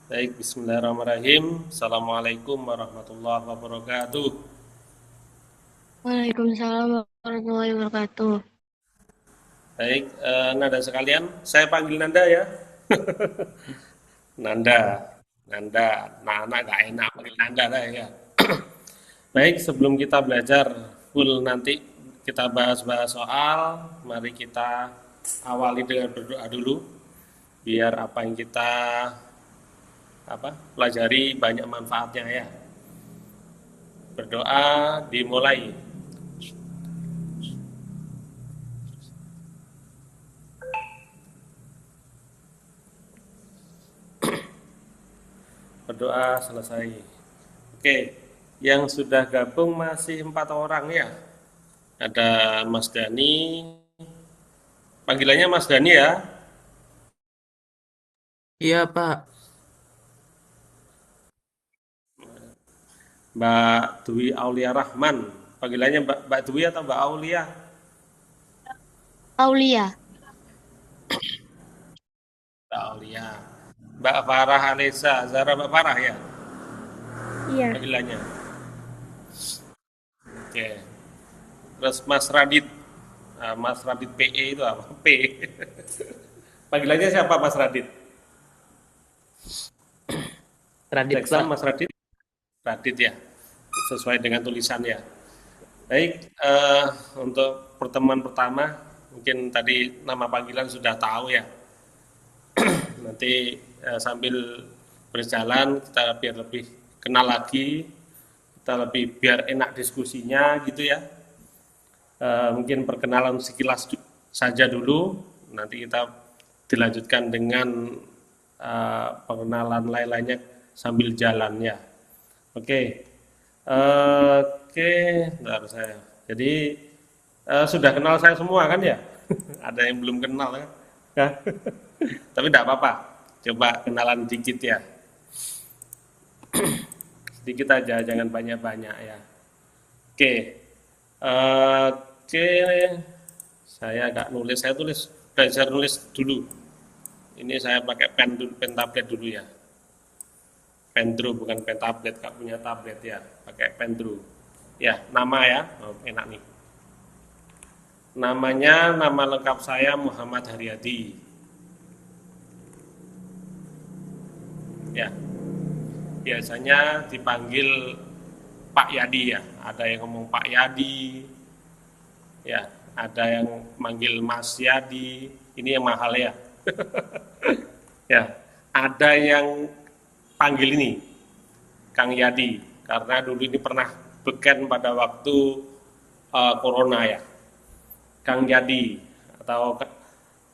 Baik, bismillahirrahmanirrahim. Assalamualaikum warahmatullahi wabarakatuh. Waalaikumsalam warahmatullahi wabarakatuh. Baik, Nanda sekalian, saya panggil Nanda ya. Nanda, Nanda. Nah, anak gak enak panggil Nanda lah ya. Baik, sebelum kita belajar full nanti kita bahas-bahas soal, mari kita awali dengan berdoa dulu, biar apa yang kita pelajari banyak manfaatnya ya. Berdoa dimulai. Berdoa selesai. Oke, yang sudah gabung masih 4 orang ya. Ada Mas Dani, panggilannya Mas Dani ya. Iya, Pak. Mbak Dwi Aulia Rahman, panggilannya Mbak Dwi atau Mbak Aulia? Aulia. Mbak Aulia. Mbak Farah Alesa, Zara Mbak Farah ya Iya. panggilannya. Oke. Terus Mas Radit, Mas Radit PE itu apa? P. Panggilannya siapa Mas Radit? Radit, Jackson Pak. Mas Radit? Radit ya, sesuai dengan tulisan ya. Baik, untuk pertemuan pertama, mungkin tadi nama panggilan sudah tahu ya. Nanti sambil berjalan kita biar lebih kenal lagi, kita lebih biar enak diskusinya gitu ya. Mungkin perkenalan sekilas saja dulu, nanti kita dilanjutkan dengan pengenalan lain-lainnya sambil jalan ya. Oke, oke, bentar saya. Jadi sudah kenal saya semua kan ya? Ada yang belum kenal kan? Ya? Tapi tidak apa-apa. Coba kenalan dikit ya. Sedikit aja, jangan banyak-banyak ya. Oke, oke. Saya nggak nulis, saya tulis, belajar nulis dulu. Ini saya pakai pen dulu, pen tablet dulu ya. Pendro bukan pen tablet, nggak punya tablet ya, pakai Pendro. Ya, nama ya, oh, enak nih. Namanya, nama lengkap saya Muhammad Haryadi. Ya, biasanya dipanggil Pak Yadi ya. Ada yang ngomong Pak Yadi, ya. Ada yang manggil Mas Yadi. Ini yang mahal ya. Ya, ada yang panggil ini Kang Yadi karena dulu ini pernah beken pada waktu corona ya. Kang Yadi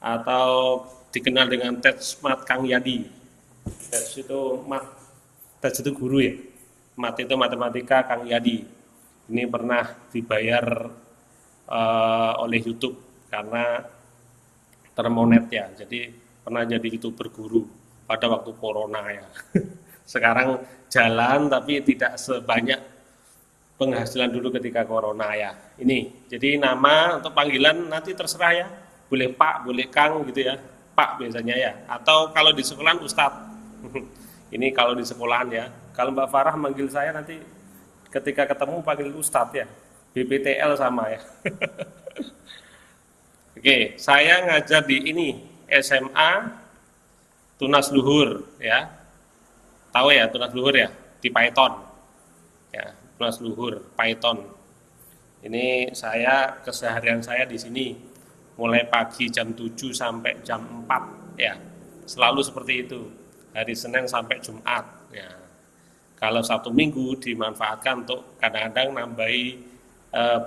atau dikenal dengan Ted Smart Kang Yadi. Ted itu Ted itu guru ya. Mat itu matematika Kang Yadi. Ini pernah dibayar oleh YouTube karena termonet ya. Jadi pernah jadi YouTuber guru pada waktu corona ya. Sekarang jalan tapi tidak sebanyak penghasilan dulu ketika corona ya. Ini, jadi nama untuk panggilan nanti terserah ya. Boleh Pak, boleh Kang gitu ya. Pak biasanya ya. Atau kalau di sekolahan Ustadz. Ini kalau di sekolahan ya. Kalau Mbak Farah manggil saya nanti ketika ketemu panggil Ustadz ya. BPTL sama ya. Oke, saya ngajar di ini SMA Tunas Luhur ya. Tahu ya Tunas Luhur ya di Python. Ya, Tunas Luhur Python. Ini saya keseharian saya di sini mulai pagi jam 7 sampai jam 4 ya. Selalu seperti itu. Hari Senin sampai Jumat ya. Kalau Sabtu Minggu dimanfaatkan untuk kadang-kadang nambahi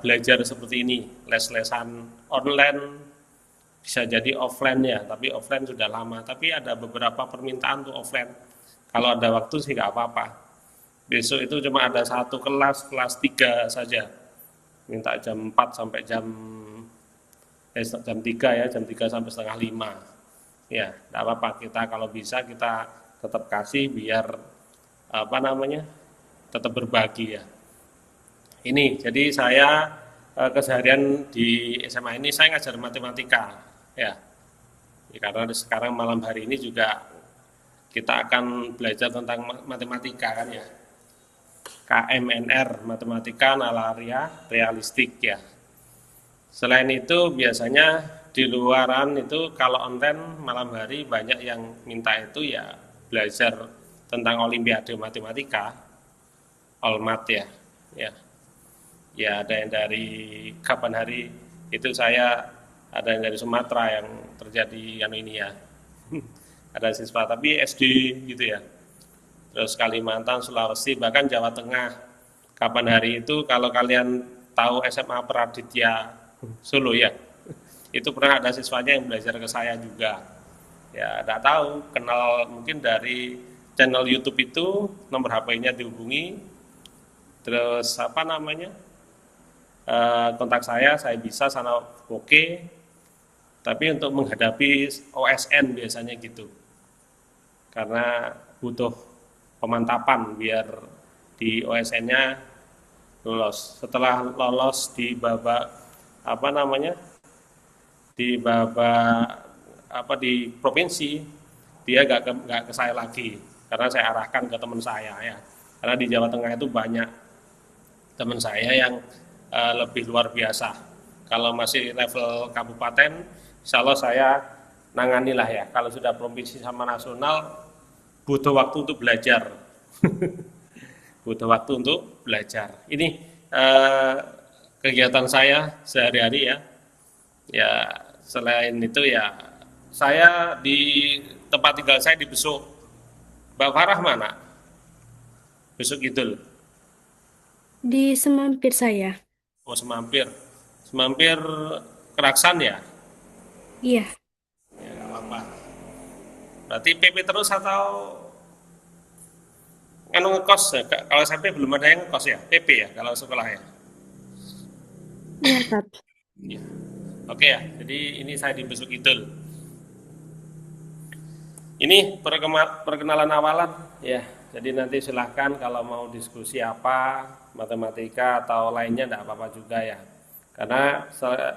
belajar seperti ini, les-lesan online, bisa jadi offline ya, tapi offline sudah lama. Tapi ada beberapa permintaan untuk offline. Kalau ada waktu sih nggak apa-apa. Besok itu cuma ada satu kelas, kelas 3 saja. Minta jam 4 sampai jam 3 ya, jam 3 sampai setengah 5. Ya, nggak apa-apa. Kita kalau bisa kita tetap kasih biar apa namanya tetap berbagi ya. Ini jadi saya keseharian di SMA ini saya ngajar matematika ya. Karena sekarang malam hari ini juga kita akan belajar tentang matematika kan ya. KMNR, matematika nalaria realistik ya. Selain itu biasanya di luaran itu kalau online malam hari banyak yang minta itu ya belajar tentang olimpiade matematika, Olmat ya. Ya. Ya ada yang dari kapan hari itu saya ada yang dari Sumatera yang terjadi ini ya. Ada siswa tapi SD gitu ya. Terus Kalimantan, Sulawesi, bahkan Jawa Tengah. Kapan hari itu kalau kalian tahu SMA Praditya Solo ya, itu pernah ada siswanya yang belajar ke saya juga. Ya, tidak tahu, kenal mungkin dari channel YouTube itu, nomor HP-nya dihubungi, terus apa namanya, kontak saya bisa sana oke, tapi untuk menghadapi OSN biasanya gitu, karena butuh pemantapan biar di OSN-nya lolos. Setelah lolos di babak apa namanya di provinsi, dia nggak ke saya lagi karena saya arahkan ke teman saya ya. Karena di Jawa Tengah itu banyak teman saya yang lebih luar biasa. Kalau masih level kabupaten, insya Allah saya nanganilah ya. Kalau sudah provinsi sama nasional, butuh waktu untuk belajar. Butuh waktu untuk belajar. Ini kegiatan saya sehari-hari ya. Ya, selain itu ya, saya di tempat tinggal saya di Besuk. Mbak Farah mana? Besuk Kidul. Di semampir saya. Oh, Semampir. Semampir Keraksan ya? Iya. Ya, nggak apa-apa. Berarti PP terus atau ngekos ya? Kalau SMP belum ada yang ngekos ya? PP ya kalau sekolah ya? Iya, Kak. Ya. Oke ya, jadi ini saya di Besuk Kidul. Ini perkenalan awalan ya. Jadi nanti silahkan kalau mau diskusi apa, matematika atau lainnya tidak apa-apa juga ya. Karena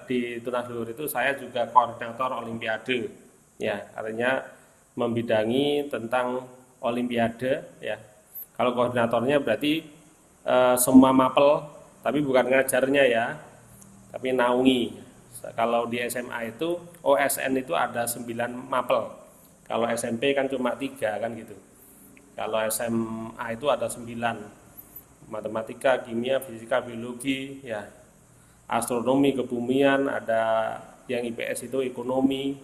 di Tunas Luhur itu saya juga koordinator olimpiade ya, artinya membidangi tentang olimpiade ya. Kalau koordinatornya berarti semua mapel, tapi bukan ngajarnya ya, tapi naungi. Kalau di SMA itu OSN itu ada 9 mapel. Kalau SMP kan cuma 3 kan gitu. Kalau SMA itu ada 9. Matematika, kimia, fisika, biologi, ya. Astronomi, kebumian, ada yang IPS itu ekonomi,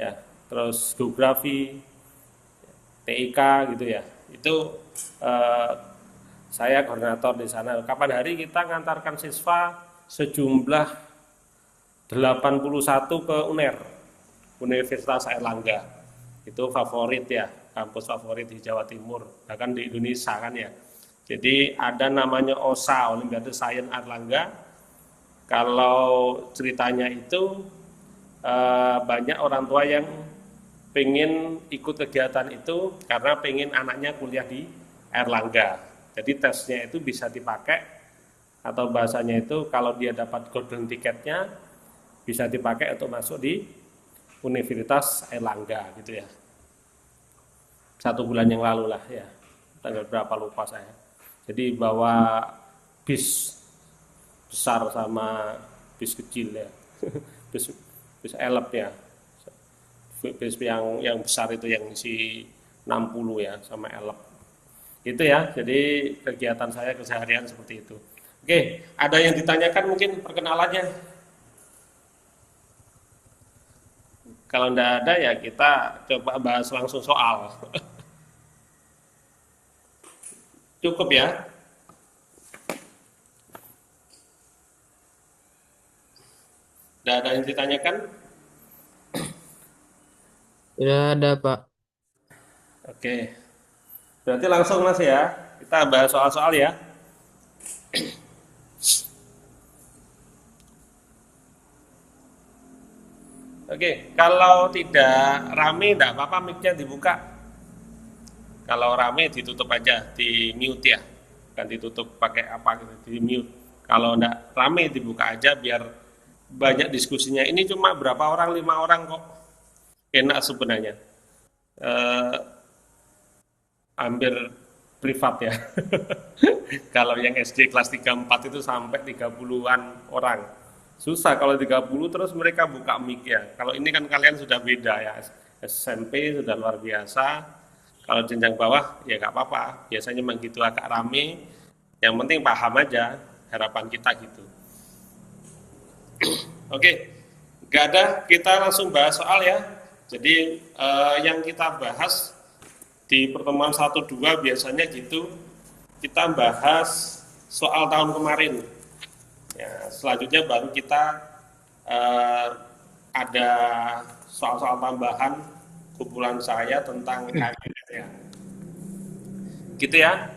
ya. Terus geografi, TIK gitu ya. Itu saya koordinator di sana. Kapan hari kita ngantarkan siswa sejumlah 81 ke UNER, Universitas Airlangga. Itu favorit ya, kampus favorit di Jawa Timur, bahkan di Indonesia kan ya. Jadi ada namanya OSA, Olimpiade Sains Airlangga. Kalau ceritanya itu banyak orang tua yang pengen ikut kegiatan itu karena pengen anaknya kuliah di Airlangga. Jadi tesnya itu bisa dipakai, atau bahasanya itu kalau dia dapat golden tiketnya bisa dipakai untuk masuk di Universitas Airlangga gitu ya. 1 bulan yang lalu lah ya, tanggal berapa lupa saya. Jadi bawa bis besar sama bis kecil ya, bis elep ya, bis yang besar itu yang isi 60 ya sama elep. Itu ya, jadi kegiatan saya keseharian seperti itu. Oke, ada yang ditanyakan mungkin perkenalannya? Kalau tidak ada ya kita coba bahas langsung soal. Cukup ya. Tidak ada yang ditanyakan? Tidak ada, Pak. Oke. Berarti langsung Mas ya. Kita bahas soal-soal ya. Oke, kalau tidak rame tidak apa-apa mic-nya dibuka. Kalau rame ditutup aja, di mute ya. Kan ditutup pakai apa gitu, di mute. Kalau tidak rame dibuka aja biar banyak diskusinya. Ini cuma berapa orang, 5 orang kok. Enak sebenarnya. hampir privat ya. Kalau yang SD kelas 3 4 itu sampai 30-an orang. Susah kalau 30 terus mereka buka mic ya. Kalau ini kan kalian sudah beda ya. SMP sudah luar biasa. Kalau jenjang bawah ya nggak apa-apa. Biasanya memang gitu agak rame. Yang penting paham aja. Harapan kita gitu. Oke, nggak ada. Kita langsung bahas soal ya. Jadi yang kita bahas di pertemuan 1-2 biasanya gitu kita bahas soal tahun kemarin. Ya, selanjutnya baru kita ada soal-soal tambahan kumpulan saya tentang KMS ya. Gitu ya.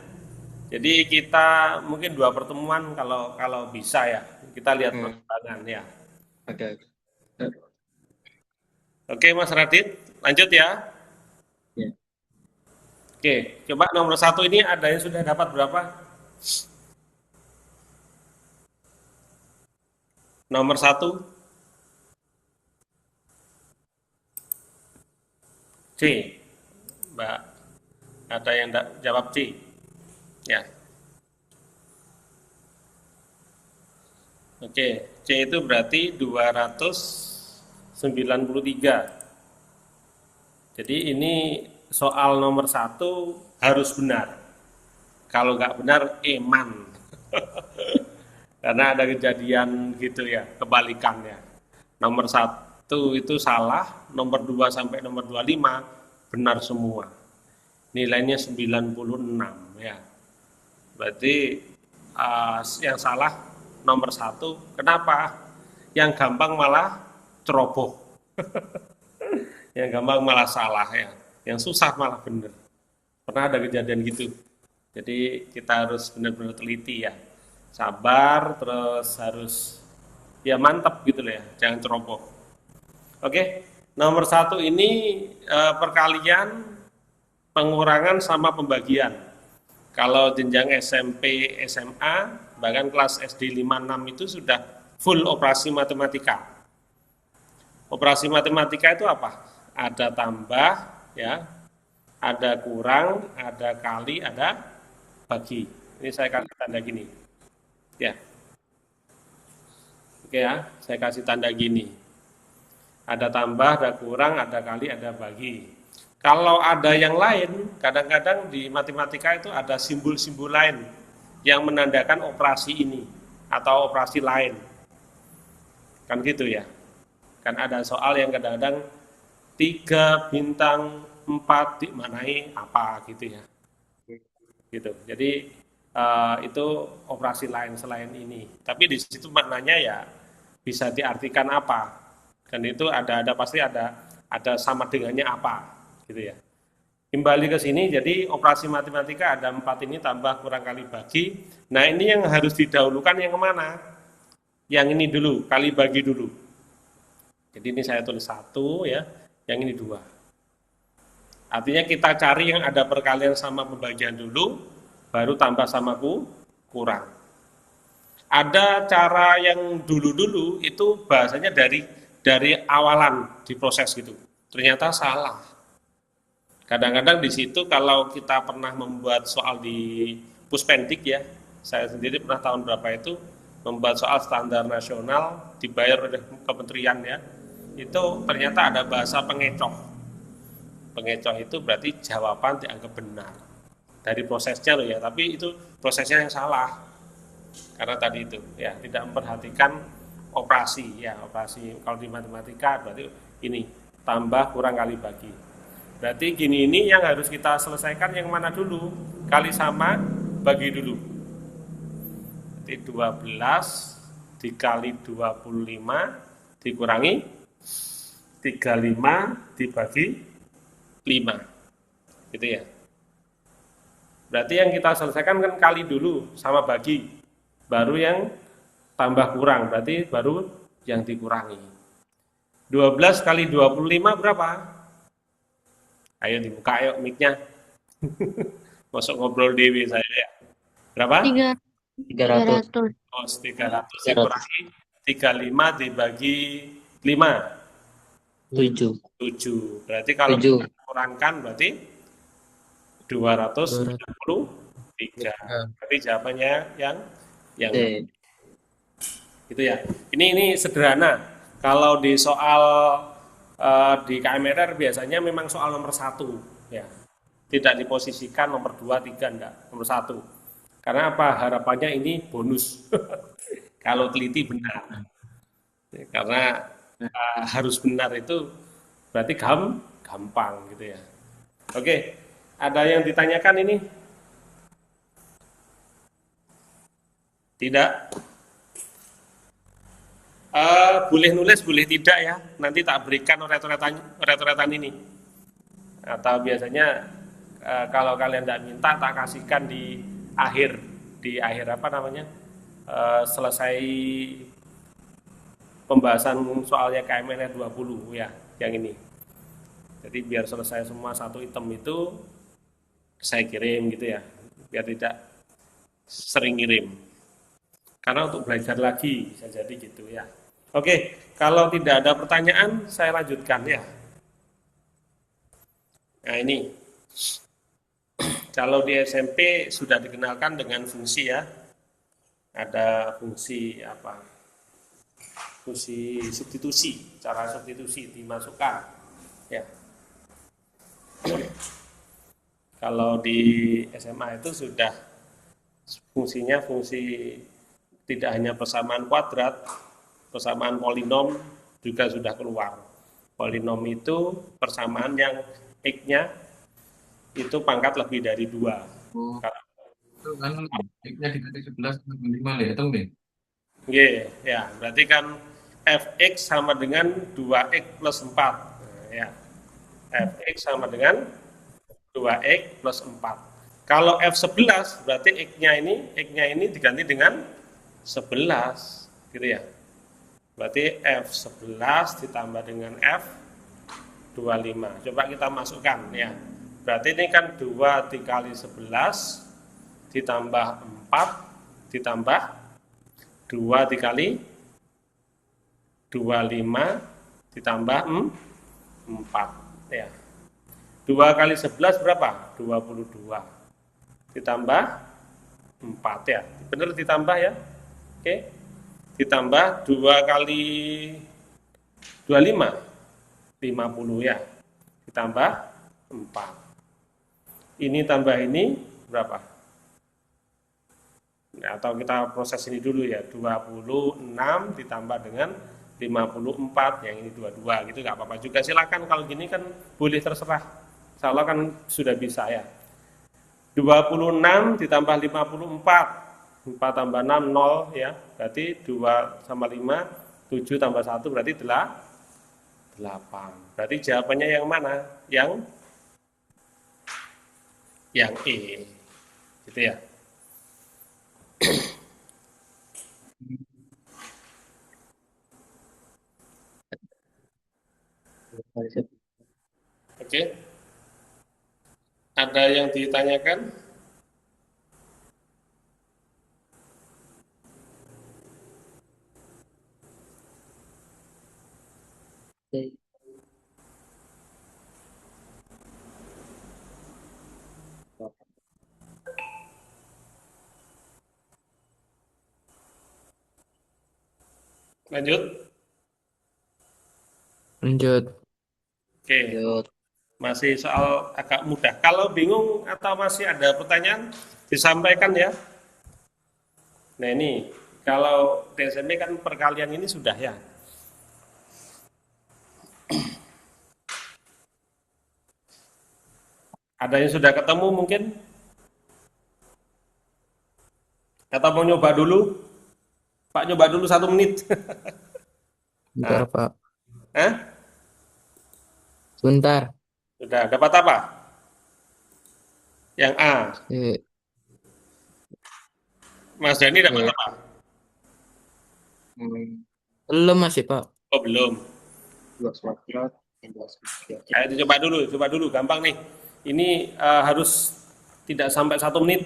Jadi kita mungkin 2 pertemuan kalau kalau bisa ya. Kita lihat perkembangan ya. Oke. Oke Mas Radit, lanjut ya. Ya. Oke, coba nomor 1 ini ada yang sudah dapat berapa? Nomor 1, C. Mbak, ada yang jawab C? Ya. Oke, C itu berarti 293. Jadi ini soal nomor 1 harus benar. Kalau nggak benar, eman. Karena ada kejadian gitu ya, kebalikannya. Nomor 1 itu salah, nomor 2 sampai nomor 25 benar semua. Nilainya 96 ya. Berarti yang salah nomor 1. Kenapa? Yang gampang malah ceroboh. Yang gampang malah salah ya. Yang susah malah benar. Pernah ada kejadian gitu. Jadi kita harus benar-benar teliti ya. Sabar, terus harus ya mantap gitu loh ya. Jangan ceroboh. Oke, nomor 1 ini perkalian, pengurangan sama pembagian. Kalau jenjang SMP, SMA, bahkan kelas SD 5-6 itu sudah full operasi matematika. Operasi matematika itu apa? Ada tambah, ya, ada kurang, ada kali, ada bagi. Ini saya kasih tanda gini. Ya, oke ya, saya kasih tanda gini. Ada tambah, ada kurang, ada kali, ada bagi. Kalau ada yang lain, kadang-kadang di matematika itu ada simbol-simbol lain yang menandakan operasi ini atau operasi lain. Kan gitu ya. Kan ada soal yang kadang-kadang 3 bintang 4 dimanai apa gitu ya. Gitu. Jadi itu operasi lain selain ini. Tapi di situ maknanya ya bisa diartikan apa. Dan itu ada pasti ada sama dengannya apa gitu ya. Kembali ke sini, jadi operasi matematika ada 4 ini tambah kurang kali bagi. Nah ini yang harus didahulukan yang kemana? Yang ini dulu, kali bagi dulu. Jadi ini saya tulis 1 ya, yang ini 2. Artinya kita cari yang ada perkalian sama pembagian dulu, baru tambah sama kurang. Ada cara yang dulu-dulu itu bahasanya dari awalan diproses gitu. Ternyata salah. Kadang-kadang di situ kalau kita pernah membuat soal di Puspendik ya, saya sendiri pernah tahun berapa itu membuat soal standar nasional dibayar oleh kementerian ya, itu ternyata ada bahasa pengecoh. Pengecoh itu berarti jawaban dianggap benar dari prosesnya loh ya, tapi itu prosesnya yang salah karena tadi itu ya tidak memperhatikan operasi ya, operasi kalau di matematika berarti ini tambah kurang kali bagi. Berarti gini, ini yang harus kita selesaikan yang mana dulu? Kali sama, bagi dulu. Berarti 12 dikali 25 dikurangi 35 dibagi 5. Gitu ya. Berarti yang kita selesaikan kan kali dulu sama bagi. Baru yang tambah kurang, berarti baru yang dikurangi. 12 kali 25 berapa? Ayo dibuka ayo mic-nya. Masuk ngobrol dewi saya ya. Berapa? 300. Oh, 300 dikurangi 35 dibagi 5. 7. 7. Berarti kalau 7. kita kurangkan berarti 200. 293. Berarti jawabannya yang C. itu ya. Ini sederhana. Kalau di soal di KMRR biasanya memang soal nomor satu, ya. Tidak diposisikan nomor 2, 3, enggak, nomor satu. Karena apa? Harapannya ini bonus. Kalau teliti benar. Karena harus benar itu berarti gampang gitu ya. Oke, ada yang ditanyakan ini? Tidak? Boleh nulis, boleh tidak ya. Nanti tak berikan oret-oretan ini. Atau biasanya kalau kalian tidak minta, tak kasihkan di akhir apa namanya, selesai pembahasan soalnya KMNR 20 ya, yang ini. Jadi biar selesai semua satu item itu saya kirim gitu ya, biar tidak sering kirim. Karena untuk belajar lagi bisa jadi gitu ya. Oke, kalau tidak ada pertanyaan saya lanjutkan ya. Nah ini, kalau di SMP sudah dikenalkan dengan fungsi ya. Ada fungsi apa? Fungsi substitusi, cara substitusi dimasukkan ya. Kalau di SMA itu sudah fungsinya fungsi tidak hanya persamaan kuadrat, persamaan polinom juga sudah keluar. Polinom itu persamaan yang X-nya itu pangkat lebih dari 2. Oh, itu kan X-nya dikasih 11 sama 5 ya, itu nih. Oke, ya, berarti kan fx sama dengan 2x plus 4. Nah, ya. Fx sama dengan 2x plus 4. Kalau F11 berarti X-nya ini diganti dengan 11 gitu ya. Berarti F11 ditambah dengan F25. Coba kita masukkan ya. Berarti ini kan 2 dikali 11 ditambah 4 ditambah 2 dikali 25 ditambah 4 ya. 2 kali 11 berapa? 22 ditambah 4 ya. Benar ditambah ya. Oke. Ditambah 2 kali 25 50 ya. Ditambah 4. Ini tambah ini berapa? Atau kita proses ini dulu ya. 26 ditambah dengan 54, yang ini 22 gitu, nggak apa-apa juga, silakan. Kalau gini kan boleh terserah, insya Allah kan sudah bisa ya. 26 ditambah 54, 4 tambah 6 0 ya, berarti 2 sama 5 7 tambah 1 berarti 8. Berarti jawabannya yang mana? Yang E gitu ya. Oke. Ada yang ditanyakan? C. Lanjut. Lanjut. Oke. Lanjut. Masih soal agak mudah. Kalau bingung atau masih ada pertanyaan, disampaikan ya. Nah ini, kalau DSMP kan perkalian ini sudah ya. Ada yang sudah ketemu mungkin? Atau mau nyoba dulu? Pak, nyoba dulu 1 menit. Bentar, Pak. Hah? Sebentar. Sudah, dapat apa? Yang A. C. Mas Dani dapat C. apa? Belum masih, Pak. Oh, belum. Ayo coba dulu, gampang nih. Ini harus tidak sampai 1 menit.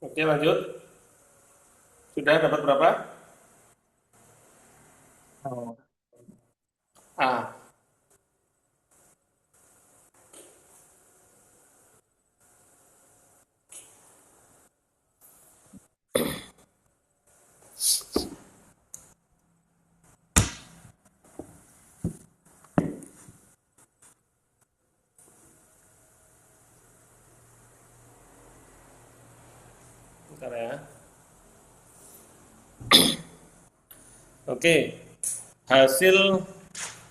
Oke, lanjut. Sudah dapat berapa? Oh. A. Bentar ya. Oke, hasil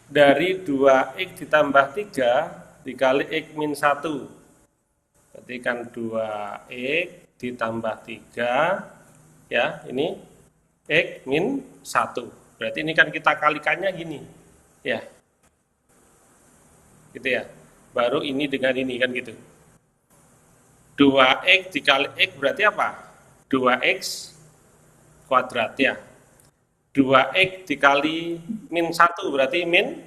dari 2x ditambah 3 dikali x min 1. Berarti kan 2x ditambah 3, ya, ini x min 1. Berarti ini kan kita kalikannya gini, ya, gitu ya. Baru ini dengan ini kan gitu. 2x dikali x berarti apa? 2x kuadrat ya. 2x dikali min 1 berarti min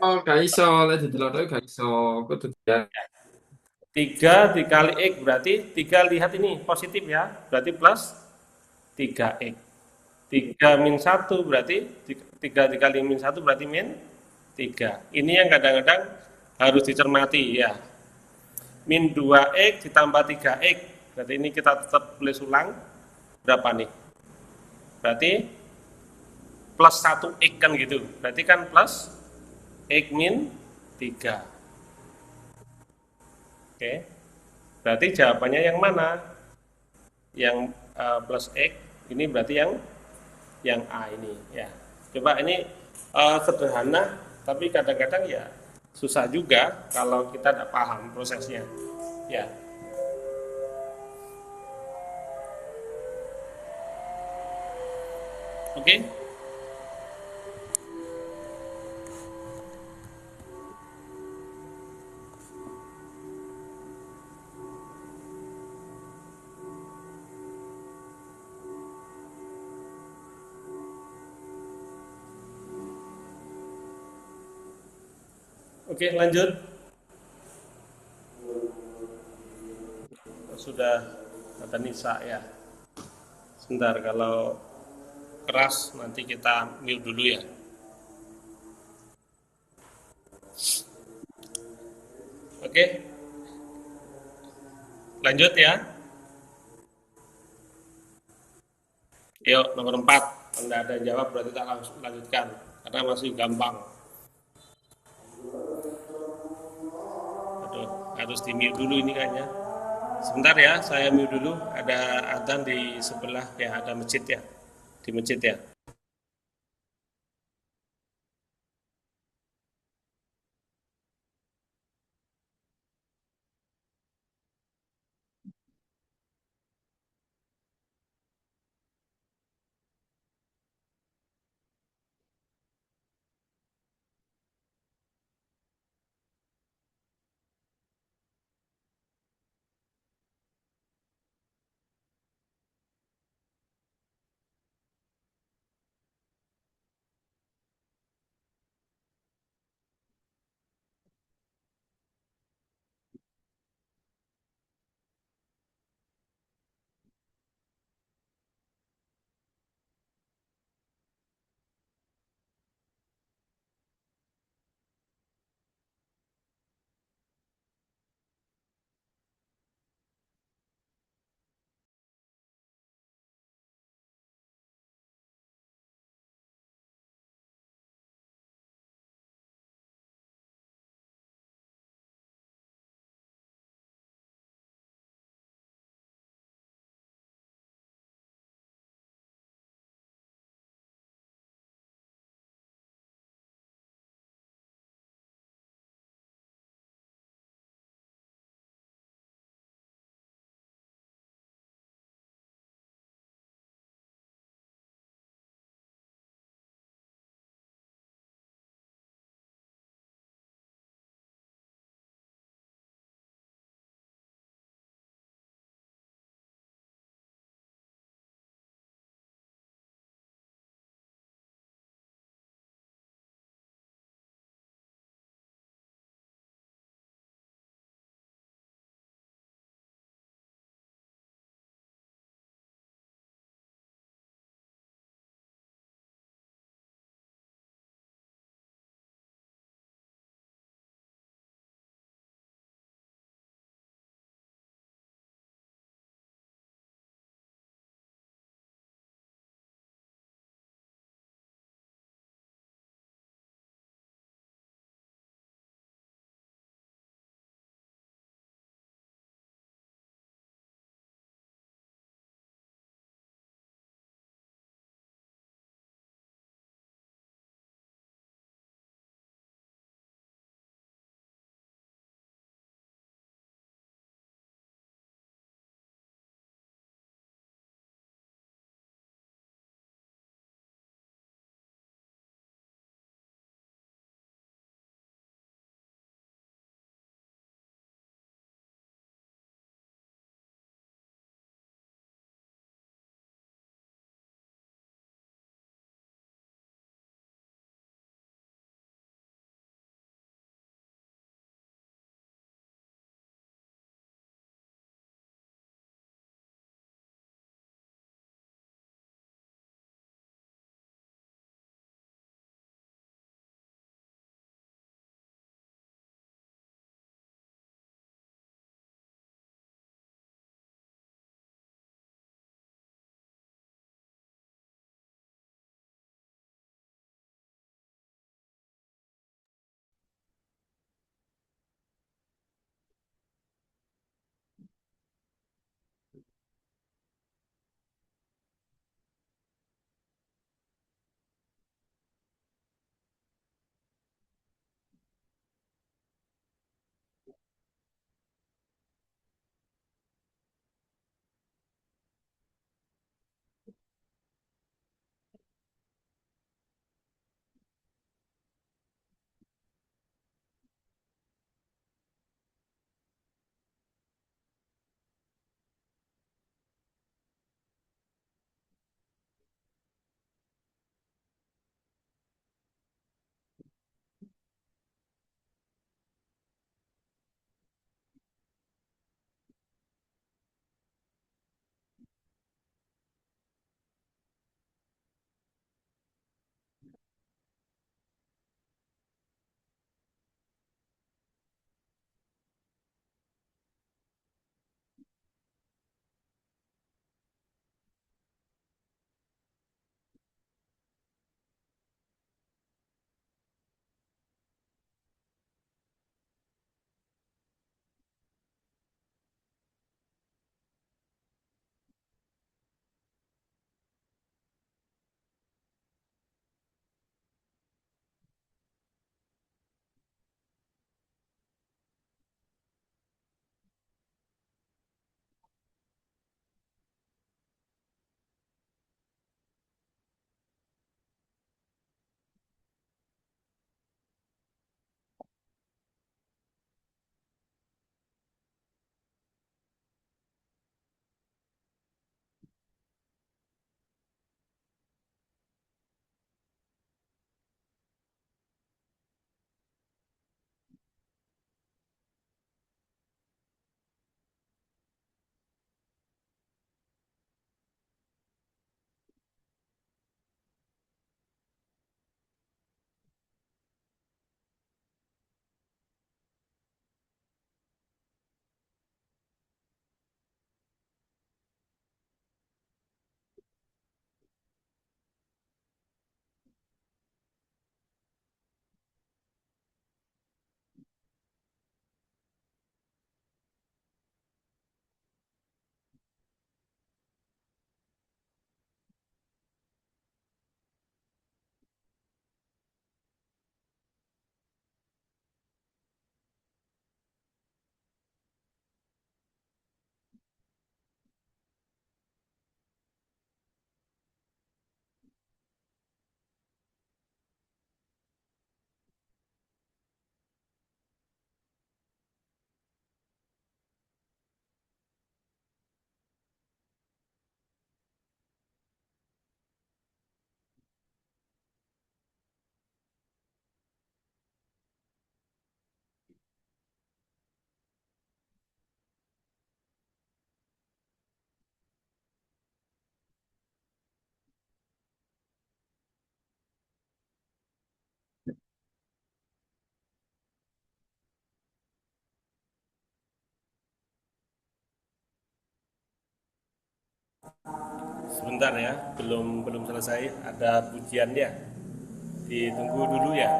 Oh, gak iso, lek didelok gak iso. Kudu ya. 3 dikali x berarti 3, lihat ini positif ya, berarti plus 3x. 3 min 1 berarti 3 dikali min 1 berarti min 3. Ini yang kadang-kadang harus dicermati ya. Min 2x ditambah 3x. Berarti ini kita tetap tulis ulang berapa nih? Berarti plus 1x kan gitu. Berarti kan plus x min 3. Oke. Berarti jawabannya yang mana? Yang plus x ini berarti yang A ini ya. Coba ini sederhana tapi kadang-kadang ya susah juga kalau kita tidak paham prosesnya. Ya. Oke. Oke, lanjut. Sudah kata Nisa ya. Sebentar, kalau keras nanti kita mute dulu ya. Oke, lanjut ya. Yuk, nomor 4. Anda ada jawab berarti kita langsung lanjutkan karena masih gampang. Aduh, harus di mute dulu ini kayaknya. Sebentar ya, saya mute dulu. Ada adzan di sebelah ya, ada masjid ya. Di masjid ya. Sebentar ya, belum belum selesai. Ada pujiannya. Ditunggu dulu ya.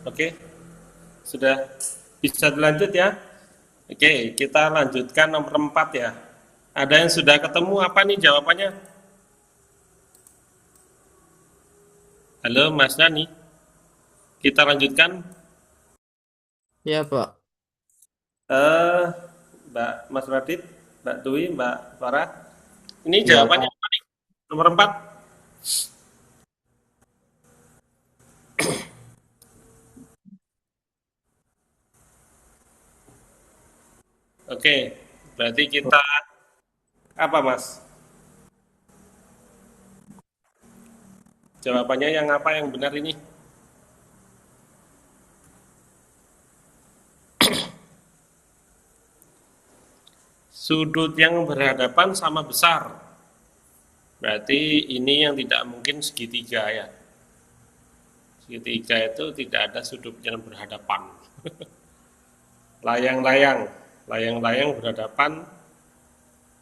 Oke, sudah bisa dilanjut ya. Oke, kita lanjutkan nomor 4 ya. Ada yang sudah ketemu apa nih jawabannya? Halo Mas Dani, kita lanjutkan. Iya, Pak. Eh, Mbak Mas Radit, Mbak Dwi, Mbak Farah. Ini Iya, jawabannya Pak. apa nih? Nomor 4. Oke, berarti kita apa Mas? Jawabannya yang apa yang benar ini? Sudut yang berhadapan sama besar. Berarti ini yang tidak mungkin segitiga ya. Segitiga itu tidak ada sudut yang berhadapan. Layang-layang, layang-layang berhadapan,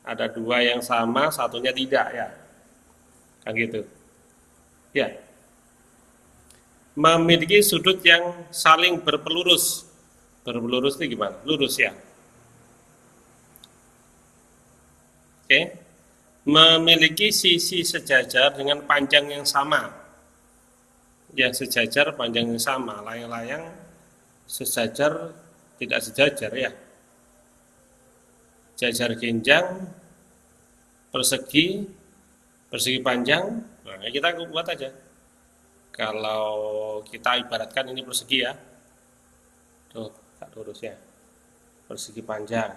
ada dua yang sama, satunya tidak ya. Kan gitu. Ya. Memiliki sudut yang saling berpelurus. Berpelurus itu gimana? Lurus ya. Oke. Memiliki sisi sejajar dengan panjang yang sama. Ya, sejajar panjang yang sama. Layang-layang sejajar tidak sejajar ya. Jajar genjang, persegi, persegi panjang. Nah, kita buat aja. Kalau kita ibaratkan ini persegi ya. Tuh, tak lurus ya. Persegi panjang.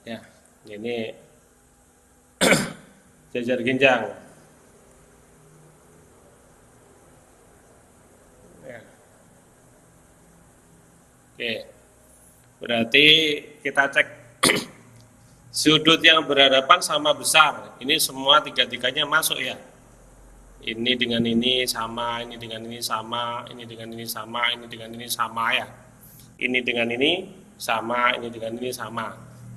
Ya, ini jajar genjang. Ya. Oke, berarti kita cek sudut yang berhadapan sama besar. Ini semua tiga-tiganya masuk ya. Ini dengan ini sama, ini dengan ini sama, ini dengan ini sama, ini dengan ini sama ya. Ini dengan ini sama, ini dengan ini sama.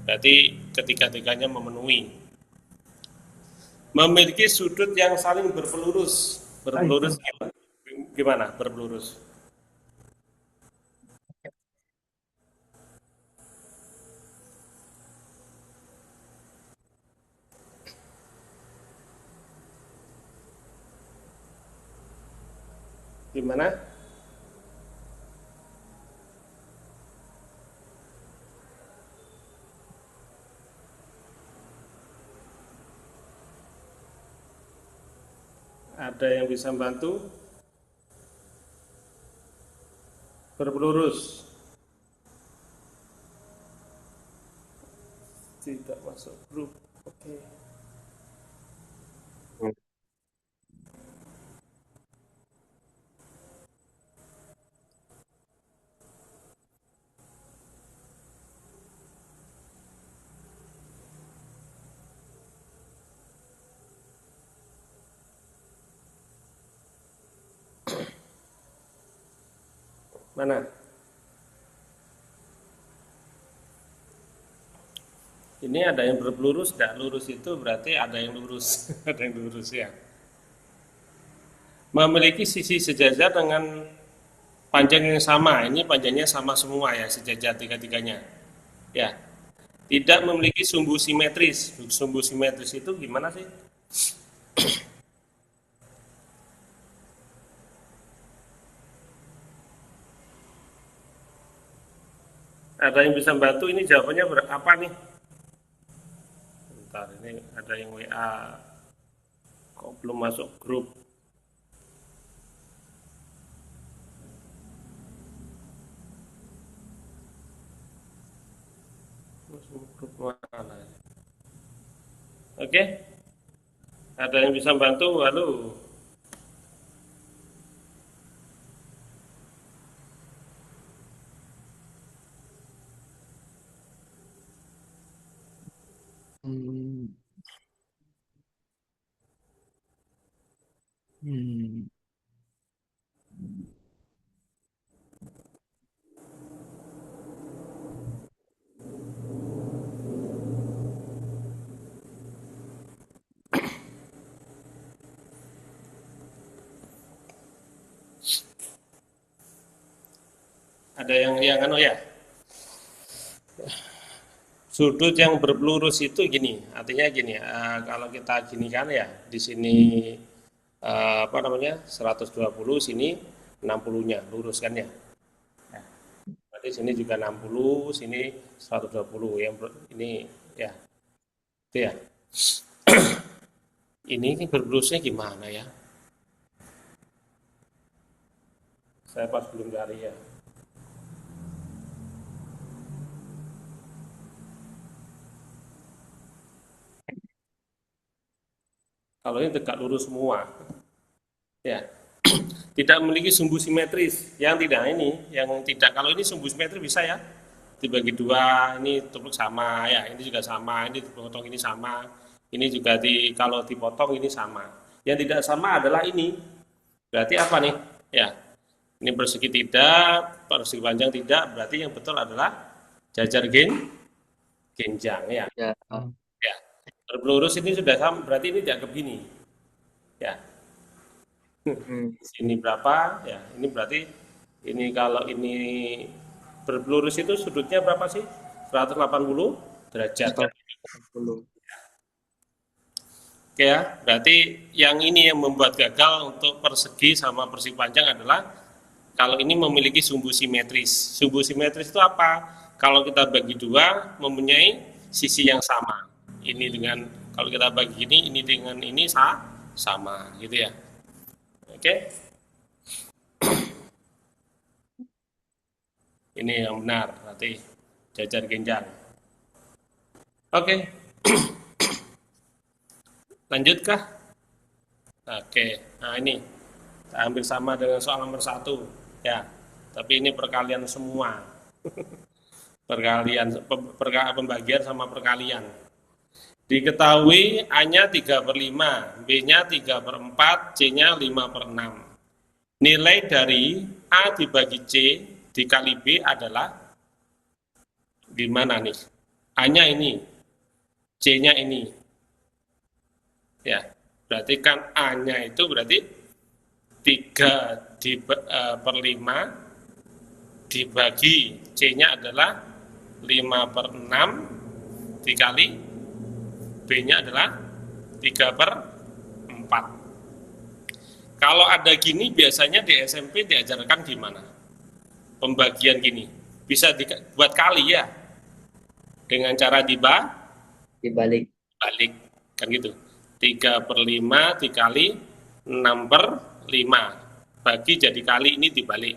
Berarti ketiga-tiganya memenuhi. Memiliki sudut yang saling berpelurus. Berpelurus gimana? Berpelurus. Gimana? Ada yang bisa membantu? berpelurus. Tidak masuk grup. Oke. Mana? Ini ada yang berpelurus, tidak lurus itu berarti ada yang lurus, ada yang lurus ya. Memiliki sisi sejajar dengan panjang yang sama, ini panjangnya sama semua ya, sejajar tiga-tiganya. Ya, tidak memiliki sumbu simetris. Sumbu simetris itu gimana sih? Ada yang bisa bantu? Ini jawabannya berapa nih? Bentar, ini ada yang WA. Kok belum masuk grup? Masuk grup mana? Oke, ada yang bisa bantu? Halo. Hmm. Hmm. Ada yang anu ya? Sudut yang berpelurus itu gini, artinya gini, kalau kita gini kan ya, di sini apa namanya 120, sini 60-nya, lurus kan ya. Berarti sini juga 60, sini 120, yang ini ya, itu ya. Ini berpelusnya gimana ya? Saya pas belum cari ya. Kalau ini tegak lurus semua, ya. Tidak memiliki sumbu simetris. Yang tidak ini, yang tidak, kalau ini sumbu simetris bisa ya. Dibagi dua, ini tumpuk sama ya, ini juga sama, ini dipotong ini sama. Ini juga kalau dipotong ini sama. Yang tidak sama adalah ini. Berarti apa nih? Ya. Ini persegi tidak, persegi panjang tidak, berarti yang betul adalah jajar genjang ya. Ya. Ya. Berpelurus ini sudah sama, berarti ini dianggap gini. Ya. Hmm. Sini berapa? Ya, ini berarti ini kalau ini berpelurus itu sudutnya berapa sih? 180 derajat. 180. Oke ya, berarti yang ini yang membuat gagal untuk persegi sama persegi panjang adalah kalau ini memiliki sumbu simetris. Sumbu simetris itu apa? Kalau kita bagi dua mempunyai sisi yang sama. Ini dengan kalau kita bagi ini dengan ini sama, gitu ya. Oke. Ini yang benar, berarti jajar genjang. Oke. Lanjutkah? Oke. Nah ini hampir sama dengan soal nomor 1 ya. Tapi ini perkalian semua. Perkalian pembagian sama perkalian. Diketahui A-nya 3/5, B-nya 3/4, C-nya 5/6. Nilai dari A dibagi C dikali B adalah gimana nih? A-nya ini, C-nya ini. Ya, berarti kan A-nya itu berarti 3/5 dibagi C-nya adalah 5/6 dikali B-nya adalah 3/4. Kalau ada gini biasanya di SMP diajarkan gimana? Pembagian gini. Bisa dibuat kali ya. Dengan cara Dibalik. balik. Kan gitu. 3/5 dikali 6/5. Bagi jadi kali ini dibalik.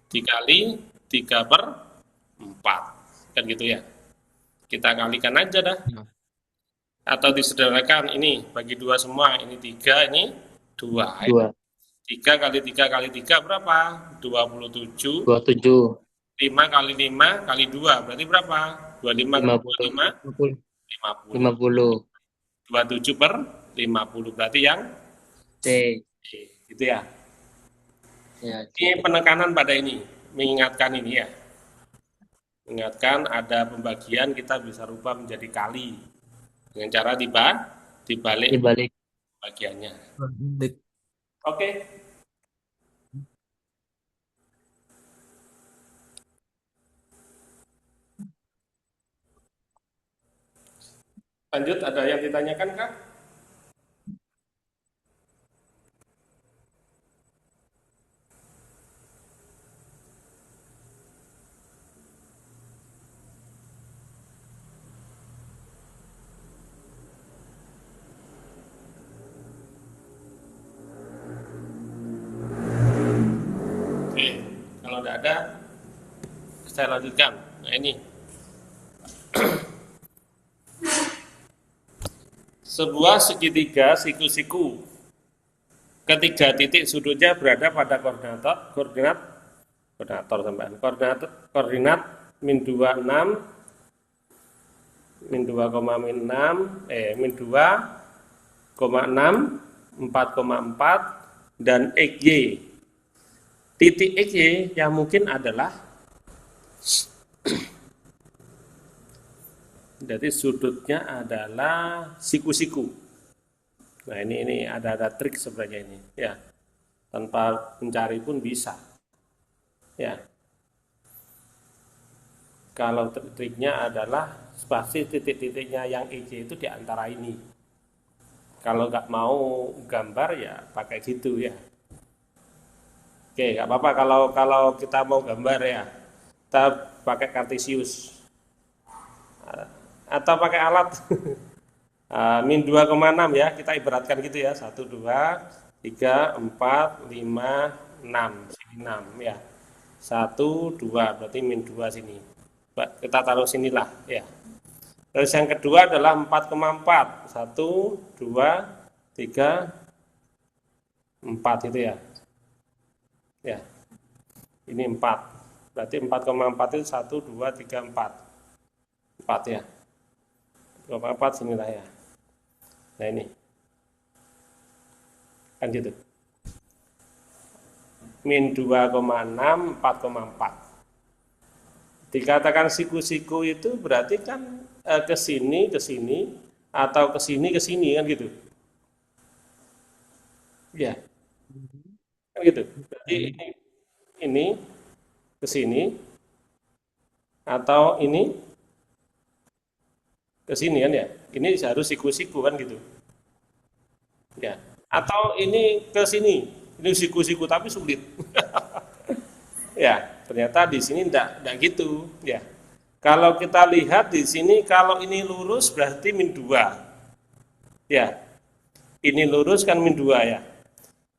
dikali 3/4. Kan gitu ya. Kita kalikan aja dah. Atau disederhanakan, ini bagi 2 semua. Ini 3, ini 2. 2. 3 kali 3 kali 3 berapa? 27. 27. 5 kali 5 kali 2 berarti berapa? 25 kali 25 50. 50. 27/50 berarti yang C. gitu ya. Ya, Ini penekanan pada ini, mengingatkan ini ya. Mengingatkan ada pembagian kita bisa rubah menjadi kali dengan cara dibalik dibalik. bagiannya. Balik. Oke. Lanjut, ada yang ditanyakan Kak? Oke, kalau tidak ada, saya lanjutkan. Nah ini, sebuah segitiga siku-siku, ketiga titik sudutnya berada pada koordinat min 26, min 2,6, min 2,6, 4,4, dan XY. Titik XY yang mungkin adalah, jadi sudutnya adalah siku-siku. Nah ini ada trik sebenarnya ini ya, tanpa mencari pun bisa ya. Kalau triknya adalah pasti titik-titiknya yang EJ itu di antara ini. Kalau nggak mau gambar ya pakai gitu ya. Oke, nggak apa-apa kalau kita mau gambar ya, kita pakai kartesius atau pakai alat. Min 2,6 ya, kita ibaratkan gitu ya, 1, 2, 3, 4, 5, 6, sini 6 ya, 1, 2, berarti min 2 sini, kita taruh sinilah ya. Terus yang kedua adalah 4,4, 1, 2, 3, 4 itu ya, ya, ini 4, berarti 4,4 itu 1, 2, 3, 4 ya, 4 sinilah ya. Nah ini kan gitu, min 2,6, 4,4. Dikatakan siku-siku itu berarti kan ke sini atau ke sini kan gitu ya, kan gitu. Berarti ini ke sini atau ini ke sini kan ya, ini harus siku-siku kan gitu ya, atau ini ke sini, ini siku-siku tapi sulit. Ya ternyata di sini enggak gitu ya. Kalau kita lihat di sini, kalau ini lurus berarti min 2 ya, ini lurus kan min 2 ya,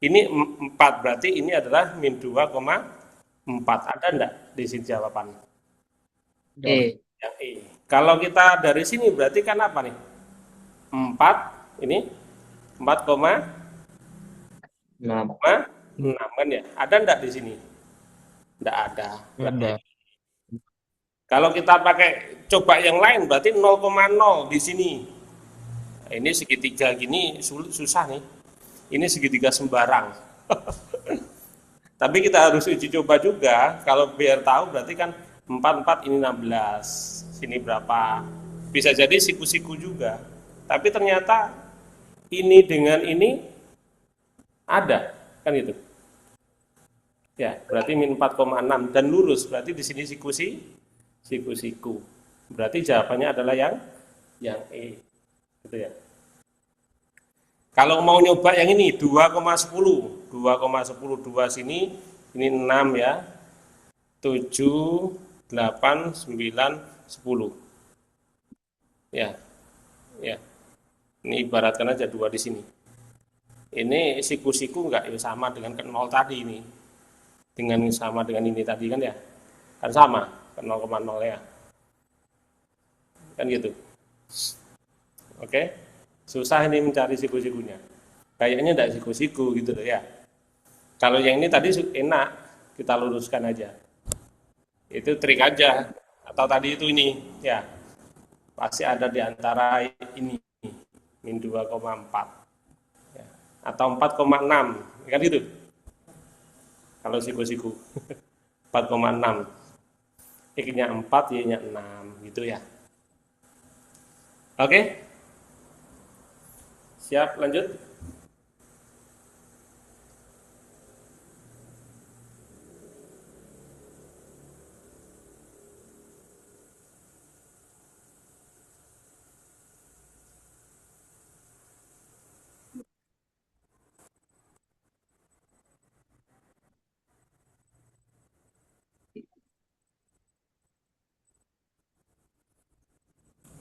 ini 4 berarti ini adalah min 2,4. Ada enggak di sini jawaban? E. Yang E. Kalau kita dari sini berarti kan apa nih? 4, ini 4,6 kan ya? Ada enggak di sini? Enggak ada. Kalau kita pakai coba yang lain berarti 0,0 di sini. Nah, ini segitiga gini susah nih. Ini segitiga sembarang. Tapi kita harus uji coba juga. Kalau biar tahu berarti kan 4 ini 16. Sini berapa? Bisa jadi siku-siku juga. Tapi ternyata ini dengan ini ada, kan gitu. Ya, berarti min 4,6 dan lurus. Berarti di sini siku-siku. Berarti jawabannya adalah yang E. Gitu ya. Kalau mau nyoba yang ini 2,10. 2,10 sini ini 6 ya. 7, 8, 9, 10. Ya. Ya. Ini ibaratkan aja 2 di sini. Ini siku-siku enggak ya sama dengan ke 0 tadi ini. dengan sama dengan ini tadi kan ya, kan sama kan 0,0 ya, kan gitu. Oke, susah ini mencari siku-sikunya, kayaknya tidak siku-siku gitu loh ya. Kalau yang ini tadi enak, kita luruskan aja, itu trik aja. Atau tadi itu ini ya, pasti ada di antara ini min 2,4 ya. Atau 4,6 kan itu kalau siku-siku 4,6, X-nya 4, Y-nya 6 gitu ya. Oke, siap lanjut.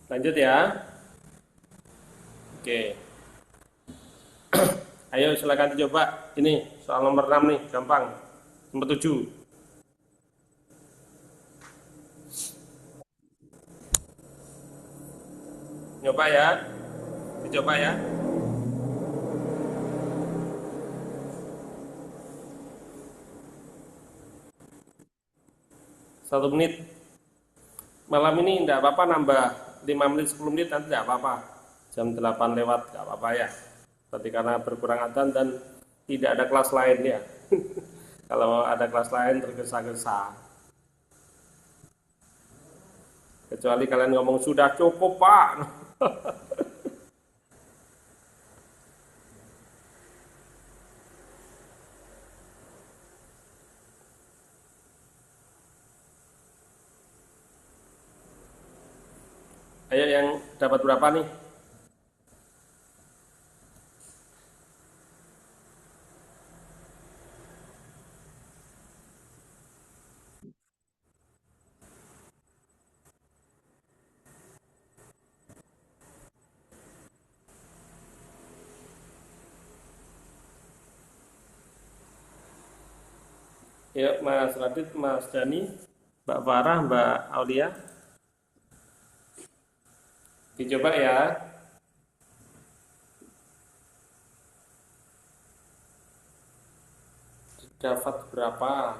Lanjut ya. Oke, ayo silakan dicoba. Ini soal nomor 6 nih, gampang. Nomor 7. Nyoba ya, dicoba ya. 1 menit. Malam ini tidak apa-apa nambah 5 menit, 10 menit nanti tidak apa-apa. Jam 8 lewat tidak apa-apa ya. Berarti karena berkurang adzan dan tidak ada kelas lain ya. Kalau ada kelas lain tergesa-gesa. Kecuali kalian ngomong sudah cukup Pak. Ayo yang dapat berapa nih? Yuk Mas Radit, Mas Dani, Mbak Farah, Mbak Aulia. Dicoba ya. Dapat berapa?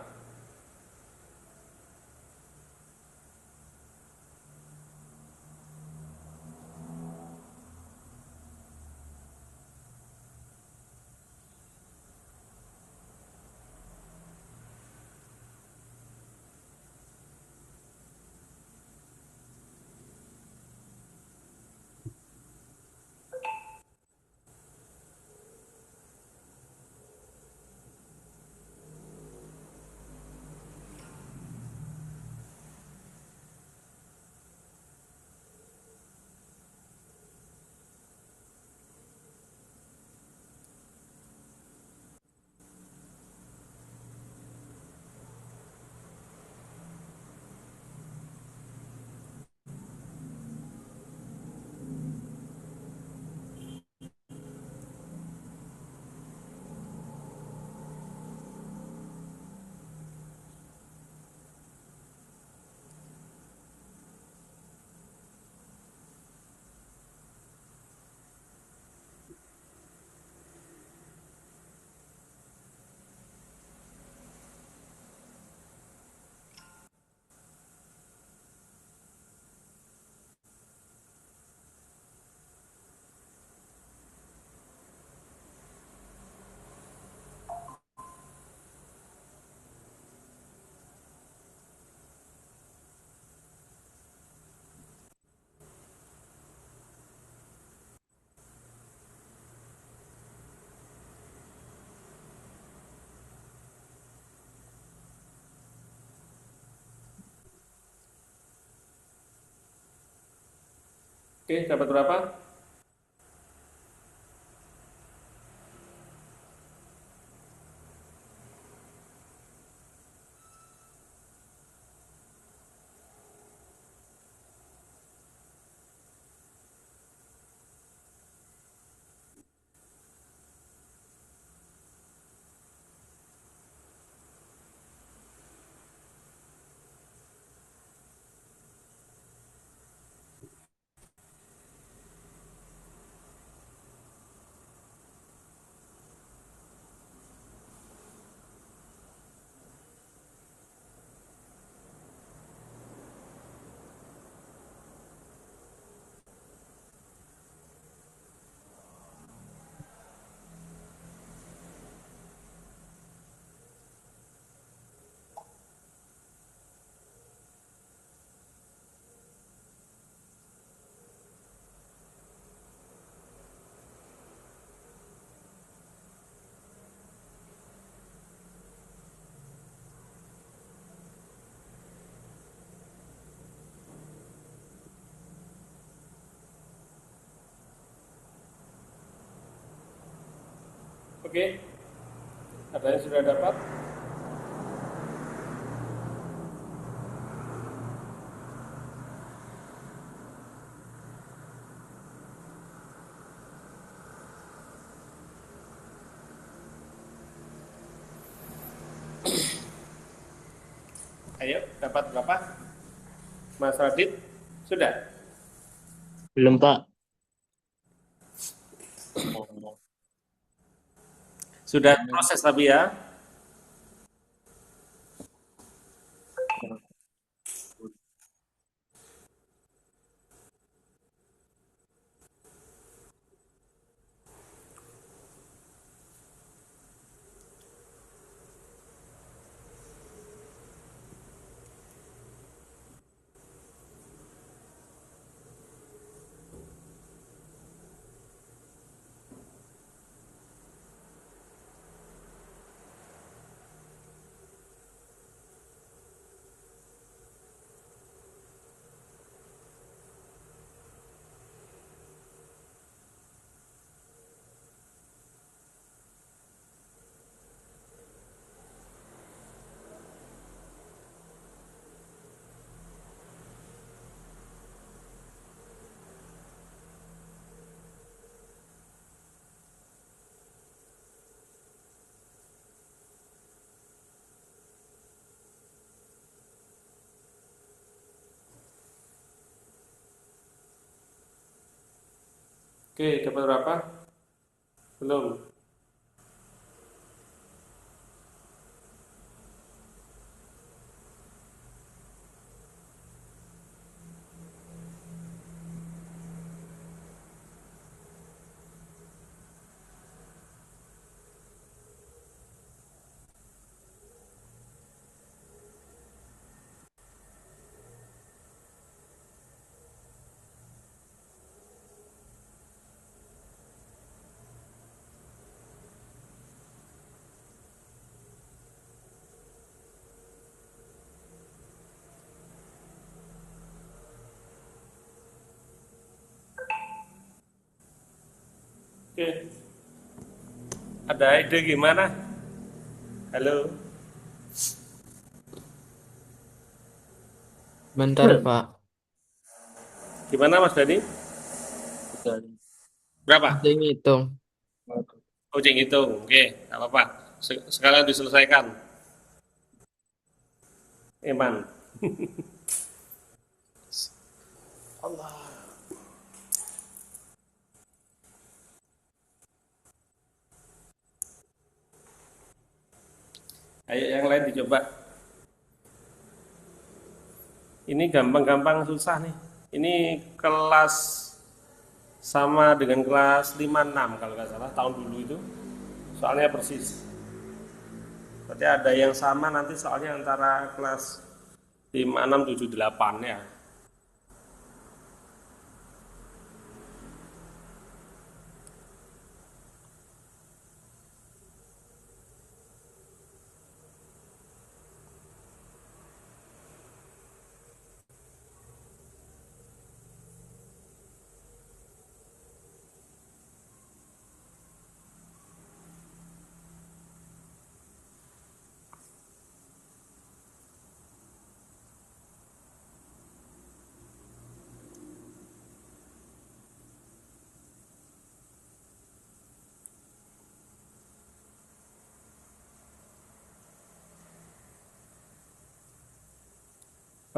Oke, dapat berapa? Oke, ada yang sudah dapat? Ayo, dapat berapa? Mas Radit, sudah? Belum, Pak. Sudah proses tapi ya. Oke, dapat berapa? Belum. Oke. Ada ide gimana? Halo. Bentar, Pak. Gimana Mas Dani? Berapa? Saya ngitung. Coaching hitung. Oke, nggak apa-apa. Sekalian diselesaikan. Iman. Allah. Ayo yang lain dicoba. Ini gampang-gampang susah nih. Ini kelas sama dengan kelas 5-6 kalau nggak salah tahun dulu itu. Soalnya persis. Berarti ada yang sama nanti soalnya antara kelas 5, 6, 7, 8 ya.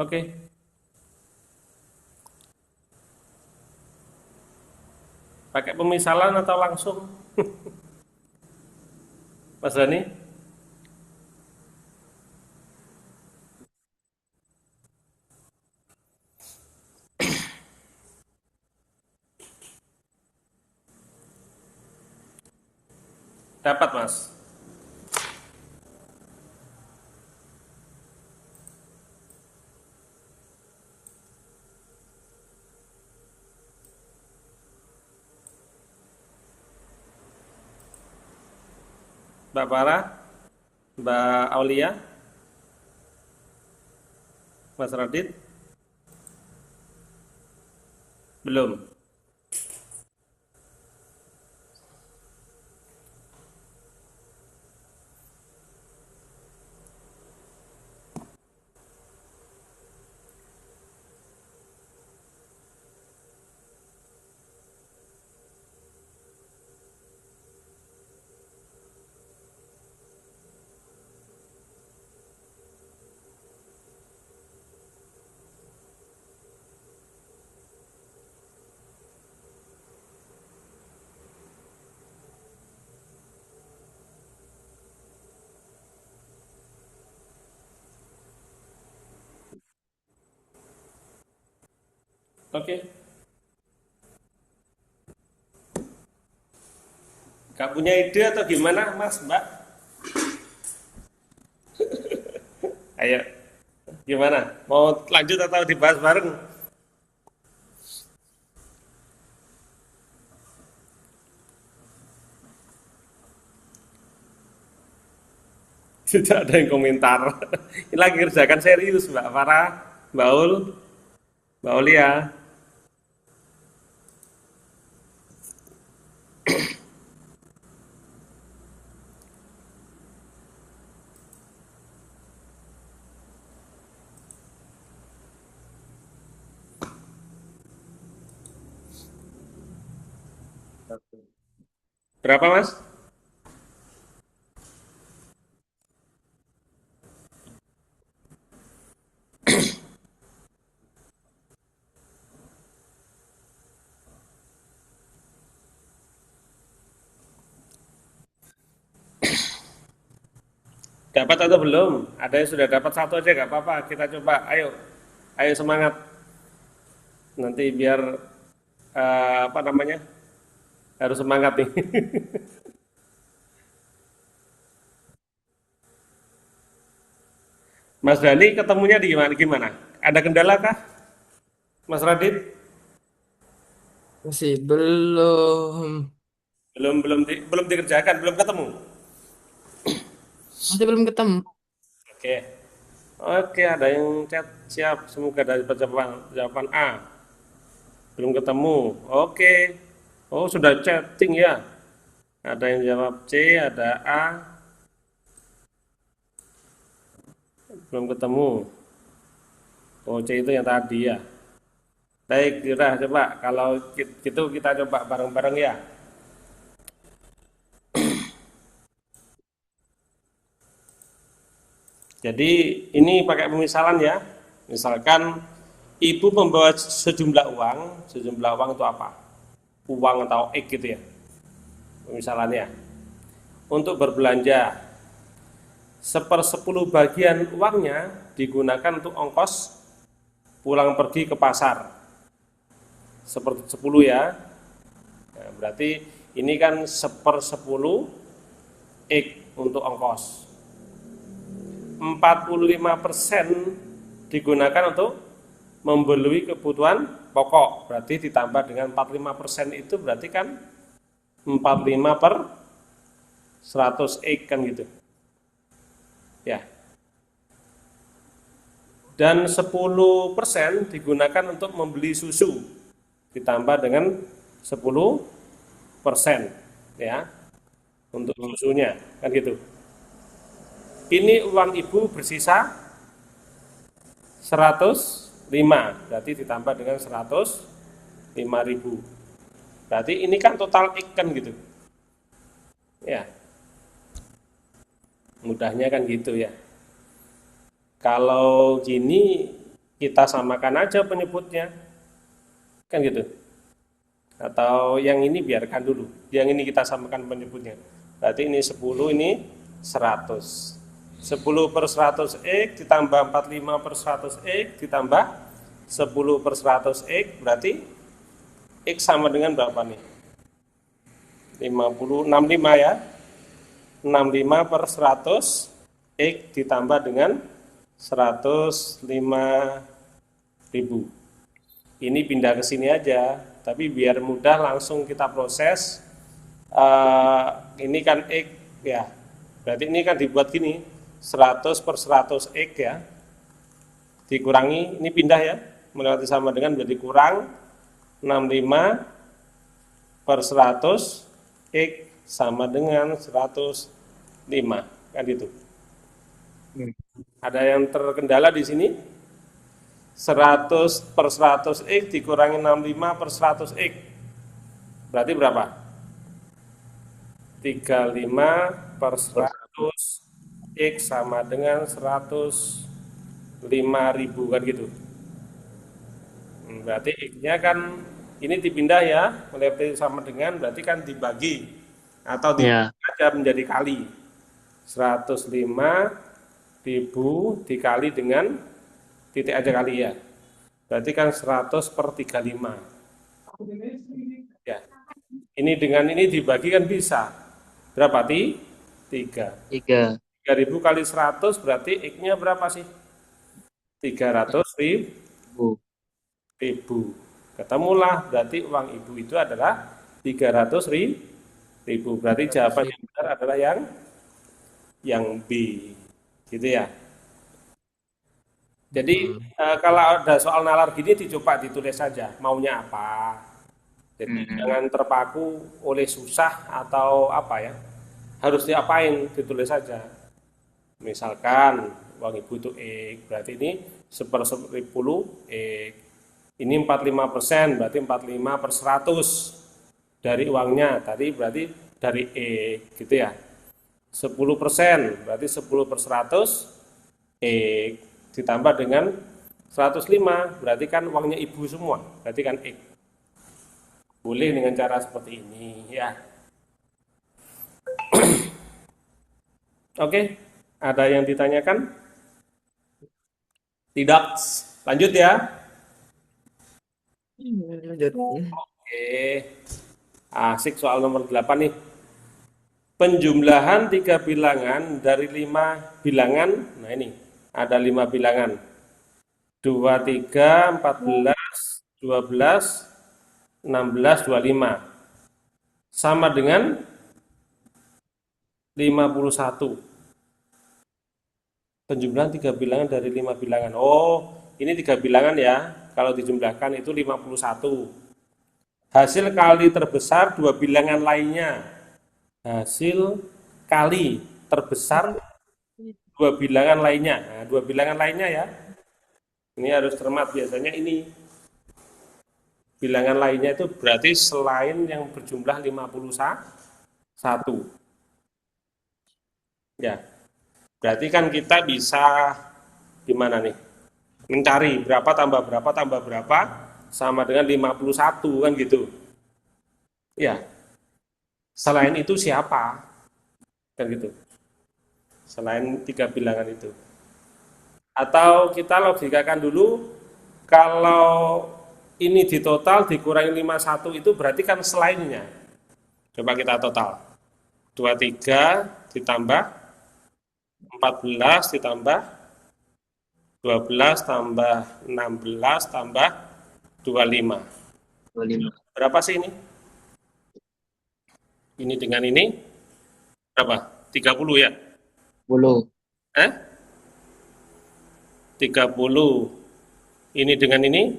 Oke. Pakai pemisalan atau langsung? Mas Dani? Dapat Mas. Mbak Farah, Mbak Aulia, Mas Radit, belum. Oke. Gak punya ide atau gimana, Mas, Mbak? Ayo, gimana? Mau lanjut atau dibahas bareng? Tidak ada yang komentar. Ini lagi kerjakan serius, Mbak Farah, Mbak Ul, Mbak Ulia. Berapa, Mas? Dapat atau belum? Ada yang sudah dapat satu aja gak apa-apa. Kita coba. Ayo, ayo semangat. Nanti biar apa namanya? Harus semangat nih. Mas Dani ketemunya di gimana? Gimana? Ada kendala kah, Mas Radit? Masih belum. Belum dikerjakan, belum ketemu. Masih belum ketemu. Oke. Oke, ada yang chat siap. Semoga dari jawaban A. Belum ketemu. Oke. Oh, sudah chatting ya. Ada yang jawab C, ada A, belum ketemu. Oh, C itu yang tadi ya. Baik, kita coba. Kalau gitu kita coba bareng-bareng ya. Jadi ini pakai pemisalan ya. Misalkan ibu membawa sejumlah uang. Sejumlah uang itu apa? Uang atau X gitu ya. Pemisalannya. Untuk berbelanja. 1/10 bagian uangnya digunakan untuk ongkos pulang pergi ke pasar. 1/10 ya. Nah, berarti ini kan 1/10 X untuk ongkos. 45% digunakan untuk membeli kebutuhan pokok. Berarti ditambah dengan 45% itu berarti kan 45/100 X kan gitu. Ya. Dan 10% digunakan untuk membeli susu. Ditambah dengan 10% ya. Untuk susunya kan gitu. Ini uang ibu bersisa 105, berarti ditambah dengan 105.000. Berarti ini kan total X kan gitu. Ya, mudahnya kan gitu ya. Kalau gini kita samakan aja penyebutnya. Kan gitu. Atau yang ini biarkan dulu. Yang ini kita samakan penyebutnya. Berarti ini 10, ini 100. 10/100 X ditambah 45/100 X ditambah 10/100 X berarti X sama dengan berapa nih? 65 ya. 65/100 X ditambah dengan 105.000. Ini pindah ke sini aja, tapi biar mudah langsung kita proses. Ini kan X ya. Berarti ini kan dibuat gini. 100/100 X ya, dikurangi, ini pindah ya, melewati sama dengan menjadi kurang 65/100 X sama dengan 105, kan gitu. Ada yang terkendala di sini? 100/100 X dikurangi 65/100 X, berarti berapa? 35/100 X sama dengan 105.000 kan gitu. Berarti X-nya kan ini dipindah ya, melewati sama dengan berarti kan dibagi atau Ya. aja menjadi kali. 105.000 dikali dengan titik aja kali ya. Berarti kan 100 per 35. Ya. Ini dengan ini dibagi kan bisa. Berapa? 3. 3. 3.000 kali 100 berarti X-nya berapa sih? 300.000. Ketemulah berarti uang ibu itu adalah 300.000. Berarti jawaban yang benar adalah yang B. Gitu ya. Jadi kalau ada soal nalar gini dicoba ditulis saja maunya apa. Jadi jangan terpaku oleh susah atau apa ya. Harus diapain ditulis saja. Misalkan uang ibu itu X, berarti ini 1/10 X. Ini 45%, berarti 45/100 dari uangnya. Tadi berarti dari X, gitu ya. 10%, berarti 10/100 X. Ditambah dengan 105, berarti kan uangnya ibu semua, berarti kan X. Boleh dengan cara seperti ini, ya. Oke, ada yang ditanyakan? Tidak. Lanjut ya. Oke. Asik soal nomor 8 nih. Penjumlahan 3 bilangan dari 5 bilangan. Nah ini, ada 5 bilangan. 2, 3, 14, 12, 16, 25. Sama dengan 51. Penjumlahan 3 bilangan dari 5 bilangan. Oh, ini 3 bilangan ya. Kalau dijumlahkan itu 51. Hasil kali terbesar 2 bilangan lainnya. Hasil kali terbesar 2 bilangan lainnya. Nah, 2 bilangan lainnya ya. Ini harus cermat, biasanya ini. Bilangan lainnya itu berarti selain yang berjumlah 51. Ya. Berarti kan kita bisa gimana nih? Mencari berapa tambah berapa sama dengan 51 kan gitu. Ya. Selain itu siapa? Kan gitu. Selain 3 bilangan itu. Atau kita logikakan dulu, kalau ini di total dikurangi 51 itu berarti kan selainnya. Coba kita total. 23 ditambah 14 ditambah 12 tambah 16 tambah 25. Berapa sih ini? Ini dengan ini berapa? 30 ya? 10. 30. Ini dengan ini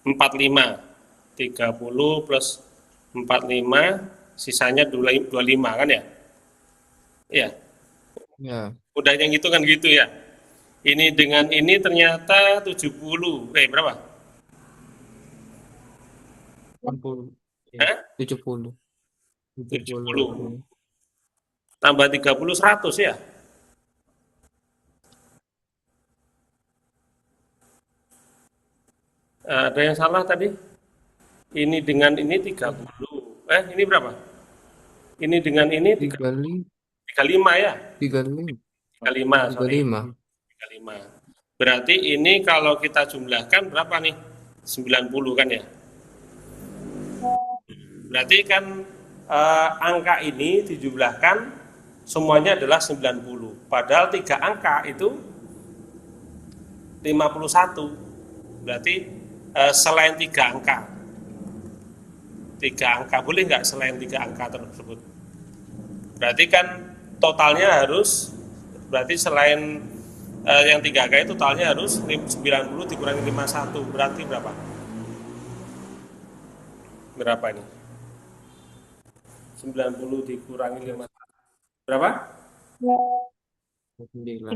45. 30 plus 45 sisanya 25 kan ya? Iya. Ya. Udah yang gitu kan gitu ya. Ini dengan ini ternyata 70. Berapa? 60. Hah? 70. 70. Tambah 30 100 ya. Ada yang salah tadi? Ini dengan ini 30. Ini berapa? Ini dengan ini 35 ya? 35. 35, sorry. 35. 35. Berarti ini kalau kita jumlahkan berapa nih? 90 kan ya? Berarti kan angka ini dijumlahkan semuanya adalah 90. Padahal 3 angka itu 51. Berarti selain 3 angka. 3 angka, boleh nggak selain 3 angka tersebut? Berarti kan totalnya harus, berarti selain yang 3 angka itu totalnya harus 90 dikurangi 51. Berarti berapa? Berapa ini? 90 dikurangi 51. Berapa? 39.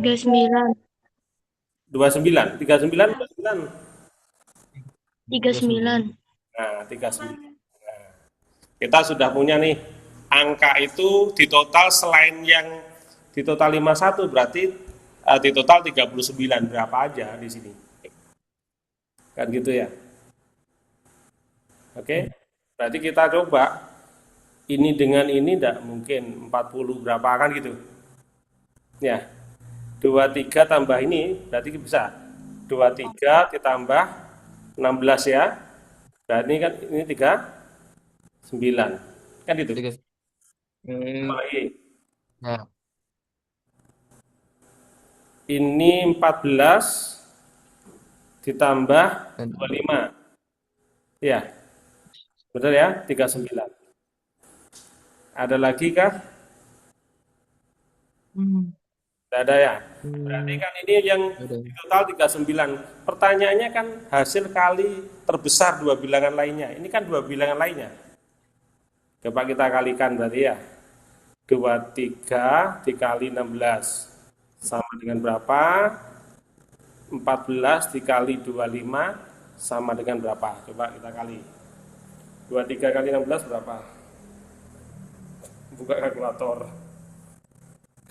29. 39, 29. 39. Nah, 39. Nah, kita sudah punya nih angka itu di total, selain yang di total 51 berarti di total 39 berapa aja di sini. Kan gitu ya. Oke. Berarti kita coba ini dengan ini tidak mungkin 40 berapa kan gitu. Ya. 23 tambah ini berarti bisa 23 ditambah 16 ya. Berarti kan ini 39. Kan itu. Tiga. Apa lagi? Ya. Ini 14 ditambah Dan 25. Ya, betul ya? 39. Ada lagi kah? Tidak ada ya? Berarti kan ini yang udah. di total 39. Pertanyaannya kan hasil kali terbesar dua bilangan lainnya. Ini kan dua bilangan lainnya. Coba kita kalikan berarti ya. 23 dikali 16 sama dengan berapa? 14 dikali 25 sama dengan berapa? Coba kita kali. 23 kali 16 berapa? Buka kalkulator.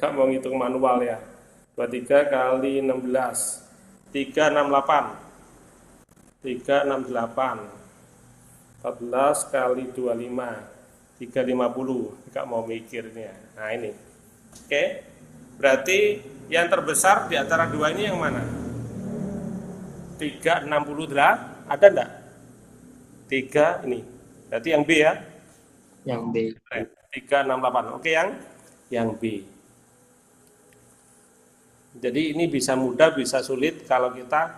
Gak mau ngitung manual ya. 23 kali 16 368 14 kali 25 350. Gak mau mikir ini ya. Nah ini. Oke. Berarti yang terbesar di antara dua ini yang mana? 368 ada enggak? 3 ini. Berarti yang B ya? Yang B. 368. Oke, yang B. Jadi ini bisa mudah, bisa sulit kalau kita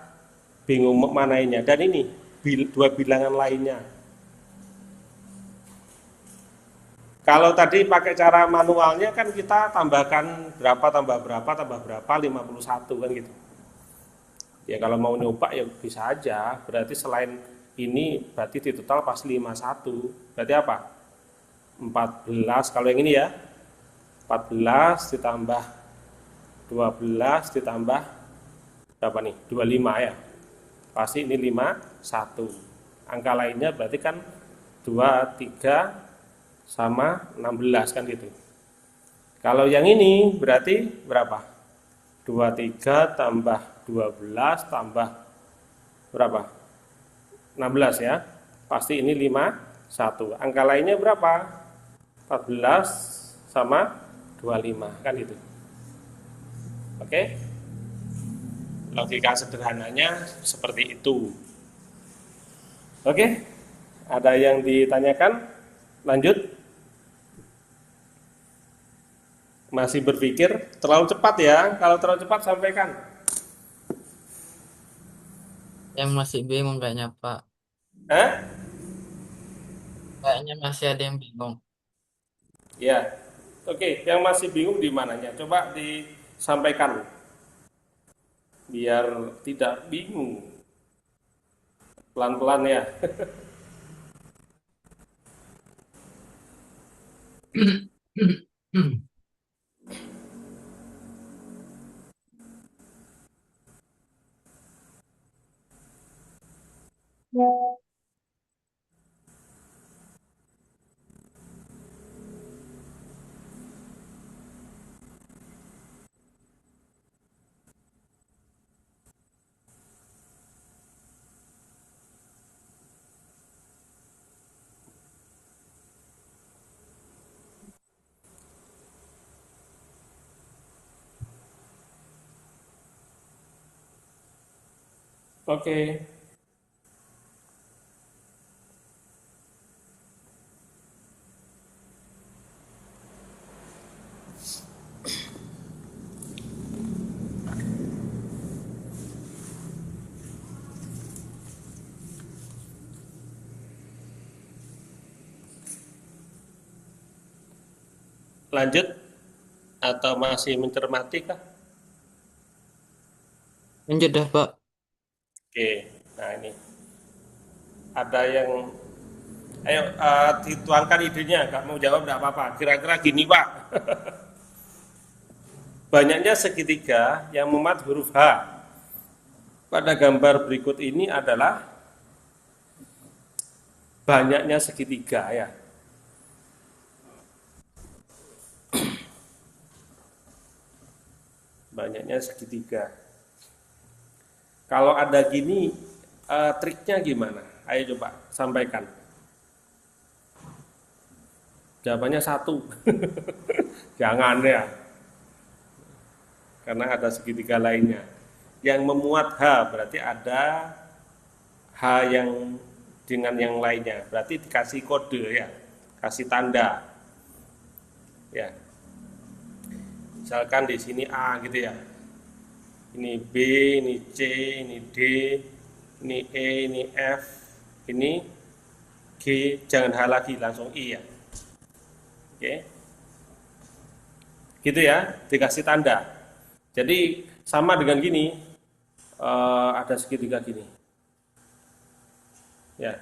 bingung manainya. Dan ini dua bilangan lainnya. Kalau tadi pakai cara manualnya kan kita tambahkan berapa tambah berapa tambah berapa 51 kan gitu. Ya kalau mau nyoba ya bisa aja. Berarti selain ini berarti di total pas 51. Berarti apa? 14 kalau yang ini ya. 14 ditambah 12 ditambah berapa nih? 25 ya. Pasti ini 51. Angka lainnya berarti kan 2, 3 sama 16 kan gitu. Kalau yang ini berarti berapa? 23 tambah 12 tambah berapa? 16 ya. Pasti ini 51. Angka lainnya berapa? 14 sama 25 kan gitu. Oke? Logika sederhananya seperti itu. Oke? Ada yang ditanyakan? Lanjut? Masih berpikir? Terlalu cepat ya? Kalau terlalu cepat sampaikan. Yang masih bingung kayaknya Pak. Hah? Kayaknya masih ada yang bingung. Ya. Oke, yang masih bingung di mananya? Coba disampaikan biar tidak bingung. Pelan-pelan ya. Oke. Lanjut atau masih mencermati kah? Lanjut dah Pak. Oke. Nah, ini ada yang ayo dituangkan idenya, nggak mau jawab nggak apa-apa. Kira-kira gini Pak. Banyaknya segitiga yang memuat huruf H pada gambar berikut ini adalah banyaknya segitiga ya. Banyaknya segitiga. Kalau ada gini, triknya gimana? Ayo coba sampaikan. Jawabannya 1. Jangan ya. Karena ada segitiga lainnya. yang memuat H, berarti ada H yang dengan yang lainnya, berarti dikasih kode ya, kasih tanda ya. Misalkan di sini A gitu ya, ini B, ini C, ini D, ini E, ini F, ini G, jangan H lagi, langsung I ya. Oke, gitu ya, dikasih tanda. Jadi sama dengan gini, ada segitiga gini ya,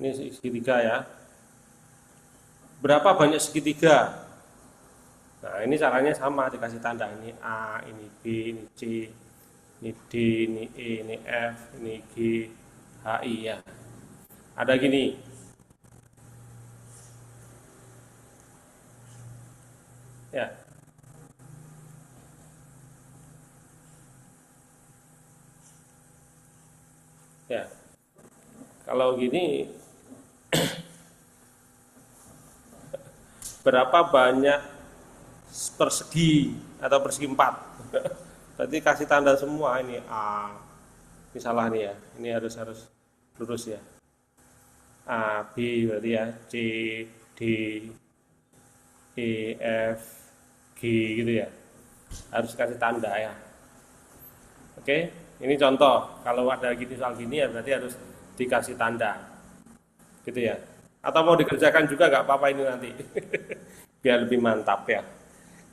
ini segitiga ya. Berapa banyak segitiga? Nah, ini caranya sama, dikasih tanda. Ini A, ini B, ini C, ini D, ini E, ini F, ini G, H, I ya. Ada gini. Ya. Ya. Kalau gini berapa banyak persegi atau persegi 4? Berarti kasih tanda semua, ini A. Ini salah nih ya. Ini harus lurus ya. A, B berarti ya, C, D, E, F, G gitu ya. Harus kasih tanda ya. Oke, ini contoh. Kalau ada gini soal gini ya berarti harus dikasih tanda. Gitu ya. Atau mau dikerjakan juga nggak apa-apa ini nanti. Biar lebih mantap ya.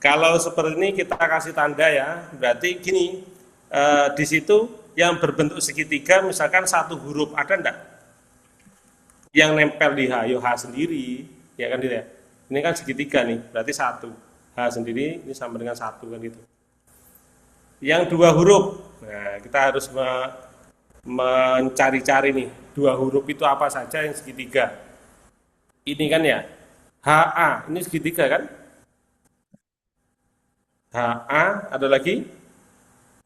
Kalau seperti ini kita kasih tanda ya, berarti gini, di situ yang berbentuk segitiga misalkan satu huruf ada enggak? Yang nempel di H, yo H sendiri, ya kan gitu ya. Ini kan segitiga nih, berarti satu. H sendiri ini sama dengan satu kan gitu. Yang dua huruf, nah kita harus mencari-cari nih, dua huruf itu apa saja yang segitiga. Ini kan ya, HA, ini segitiga kan? HA, ada lagi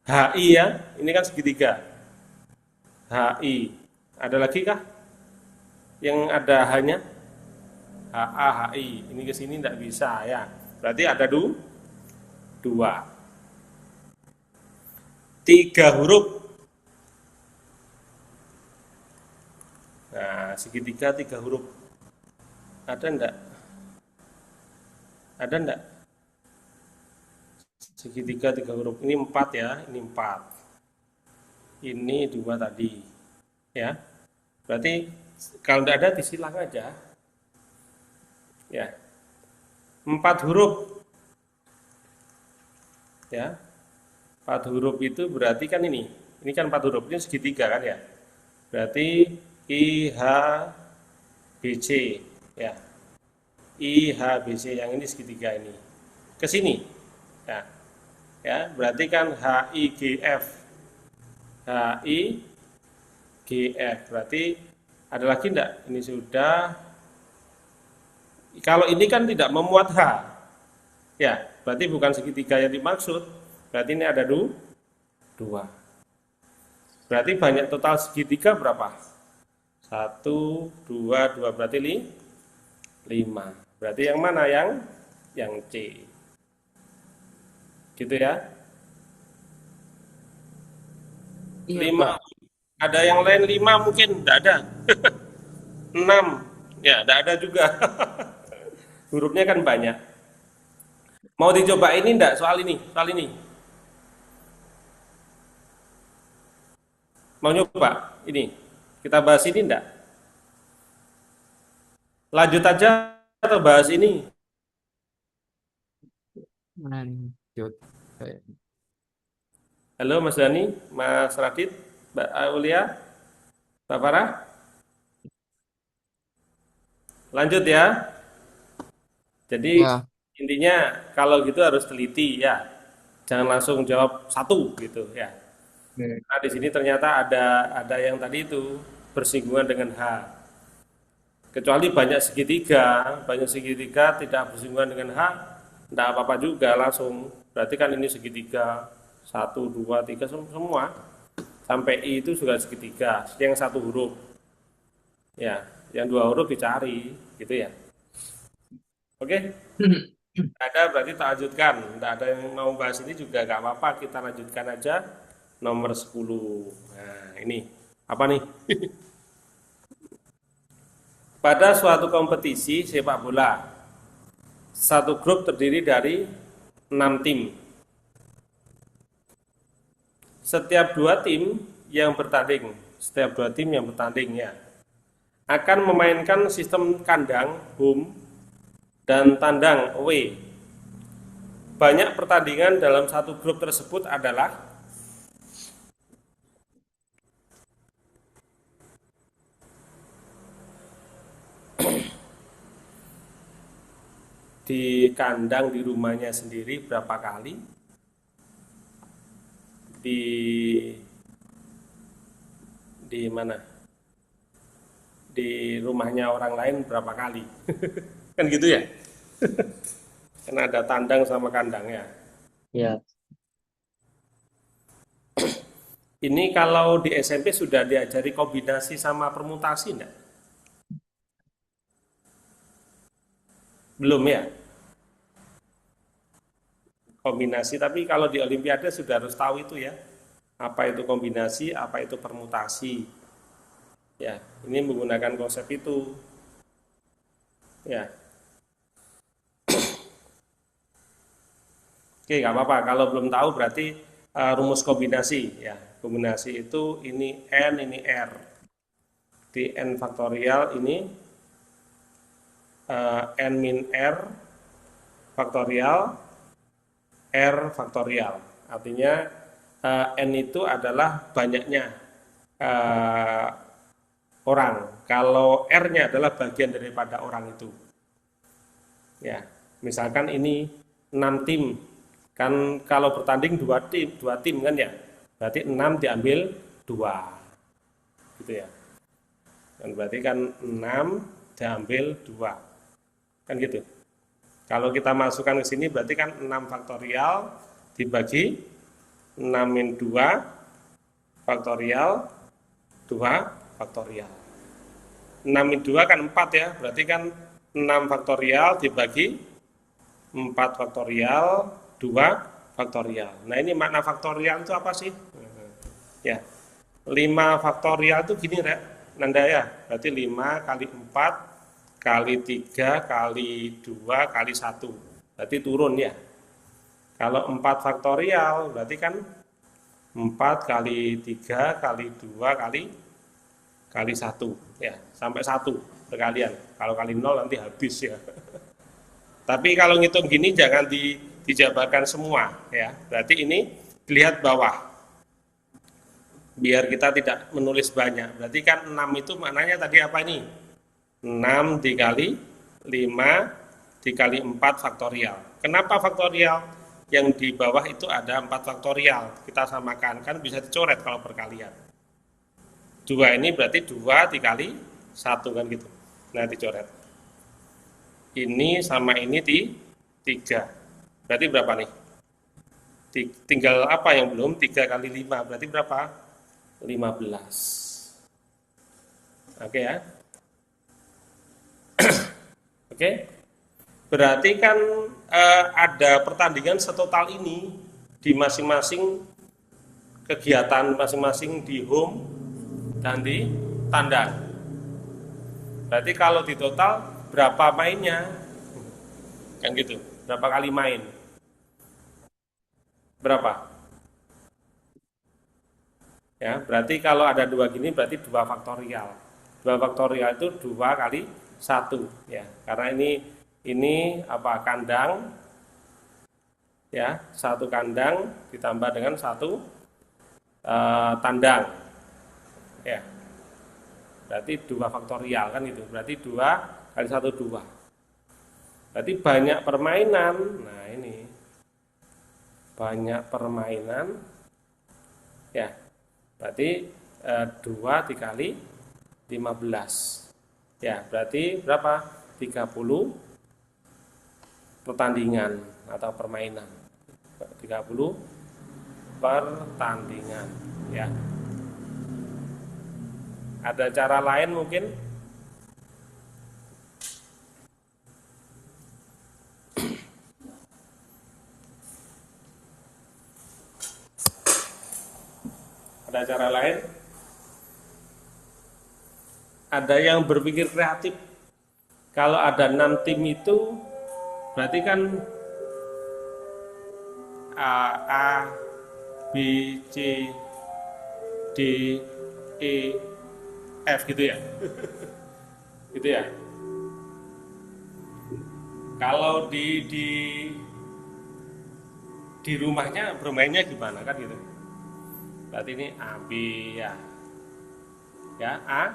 HI ya, ini kan segitiga. HI, ada lagi kah? Yang ada hanya HA, HI, ini ke sini tidak bisa ya. Berarti ada dua. 3 huruf. Nah, segitiga 3 huruf. Ada enggak? Ada enggak? Segitiga 3 huruf. Ini 4 ya, ini 4. Ini 2 tadi. Ya. Berarti kalau enggak ada disilang aja. Ya. 4 huruf. Ya. 4 huruf itu berarti kan ini. Ini kan 4 huruf, ini segitiga kan ya. Berarti I, H, B, C ya. I, H, B, C yang ini segitiga ini. Ke sini. Ya. Ya, berarti kan H, I, G, F. H, I, G, F. Berarti ada lagi enggak? Ini sudah. Kalau ini kan tidak memuat H. Ya, berarti bukan segitiga yang dimaksud. Berarti ini ada 2. Berarti banyak total segitiga berapa? 1, 2, 2 berarti 5. Berarti yang mana yang C? Gitu ya. Iya, 5. Pak. Ada yang lain 5 mungkin enggak ada. 6. Ya, enggak ada juga. Hurufnya kan banyak. Mau dicoba ini enggak soal ini? Soal ini. Mau nyoba ini? Kita bahas ini enggak? Lanjut aja atau bahas ini? Lanjut. Halo Mas Dani, Mas Radit, Mbak Aulia, Mbak Farah. Lanjut ya. Jadi Ya. intinya kalau gitu harus teliti ya. Jangan langsung jawab satu gitu ya. Nah, di sini ternyata ada yang tadi itu bersinggungan dengan H. Kecuali banyak segitiga tidak bersinggungan dengan H, tidak apa-apa juga langsung. Berarti kan ini segitiga 1, 2, 3 semua. Sampai I itu juga segitiga, yang satu huruf. Ya, yang 2 huruf dicari gitu ya. Oke? Ada berarti tak lanjutkan. Tidak ada yang mau bahas ini juga gak apa-apa. Kita lanjutkan aja nomor 10. Nah, ini apa nih? Pada suatu kompetisi sepak bola, satu grup terdiri dari 6 tim. Setiap dua tim yang bertanding ya, akan memainkan sistem kandang home dan tandang away. Banyak pertandingan dalam satu grup tersebut adalah di kandang di rumahnya sendiri berapa kali, di mana, di rumahnya orang lain berapa kali. Kan gitu ya, karena ada tandang sama kandang ya. Ya. Ini kalau di SMP sudah diajari kombinasi sama permutasi enggak? Belum ya, kombinasi, tapi kalau di Olimpiade sudah harus tahu itu ya, apa itu kombinasi, apa itu permutasi ya. Ini menggunakan konsep itu ya. Oke, nggak apa-apa kalau belum tahu, berarti rumus kombinasi ya. Kombinasi itu ini n, ini r, di n faktorial ini n min r faktorial r faktorial. Artinya n itu adalah banyaknya orang, kalau r-nya adalah bagian daripada orang itu ya. Misalkan ini 6 tim kan, kalau bertanding dua tim kan ya, berarti 6 diambil 2 gitu ya kan, berarti kan 6 diambil 2 kan gitu. Kalau kita masukkan ke sini berarti kan 6 faktorial dibagi 6 min 2 faktorial 2 faktorial. 6 min 2 kan 4 ya, berarti kan 6 faktorial dibagi 4 faktorial 2 faktorial. Nah, ini makna faktorial itu apa sih? Ya, 5 faktorial itu gini Rek, Nanda ya, berarti 5 kali 4 kali 3 kali 2 kali 1, berarti turun ya. Kalau 4 faktorial berarti kan 4 kali 3 kali 2 kali 1 ya, sampai 1 perkalian. Kalau kali 0 nanti habis ya. Tapi kalau ngitung gini jangan dijabarkan semua ya. Berarti ini dilihat bawah, biar kita tidak menulis banyak. Berarti kan 6 itu maknanya tadi apa ini? 6 dikali 5 dikali 4 faktorial. Kenapa faktorial? Yang di bawah itu ada 4 faktorial. Kita samakan, kan bisa dicoret kalau perkalian. 2 ini berarti 2 dikali 1 kan gitu. Nah, dicoret. Ini sama ini di 3. Berarti berapa nih? Tinggal apa yang belum? 3 kali 5 berarti berapa? 15. Oke ya. Oke. Berarti kan ada pertandingan setotal ini di masing-masing kegiatan, masing-masing di home dan di tandang. Berarti kalau di total berapa mainnya? Kan gitu. Berapa kali main? Berapa? Ya, berarti kalau ada 2 gini berarti 2 faktorial. 2 faktorial itu 2 kali 1 ya. Karena ini apa, kandang ya, 1 kandang ditambah dengan 1 tandang ya, berarti 2 faktorial kan itu, berarti 2 kali 1 2, berarti banyak permainan. Nah, ini banyak permainan ya, berarti 2 dikali 15 ya, berarti berapa? 30 pertandingan atau permainan, 30 pertandingan ya. Ada cara lain mungkin? Ada cara lain? Ada yang berpikir kreatif. Kalau ada 6 tim itu berarti kan A, B, C, D, E, F gitu ya. Gitu ya. Kalau di rumahnya bermainnya gimana kan gitu. Berarti ini A, B ya. Ya, A,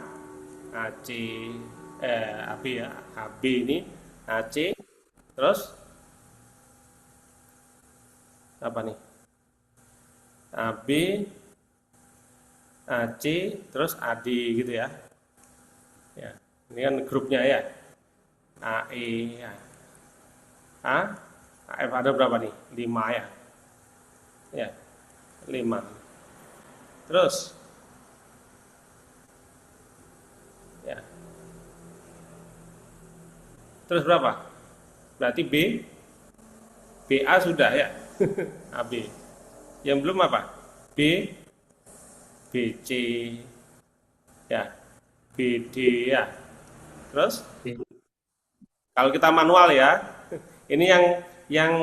C, A, B ya. A, B ini A, C, terus apa nih? A, B, A, C, terus A, D gitu ya. Ya, ini kan grupnya ya. A, E ya. A, F ada berapa nih? 5 ya. Ya, 5. Terus ya. Terus berapa? Berarti B, BA sudah ya. AB. Yang belum apa? B, BC ya. BD ya. Terus Oke. kalau kita manual ya, ini yang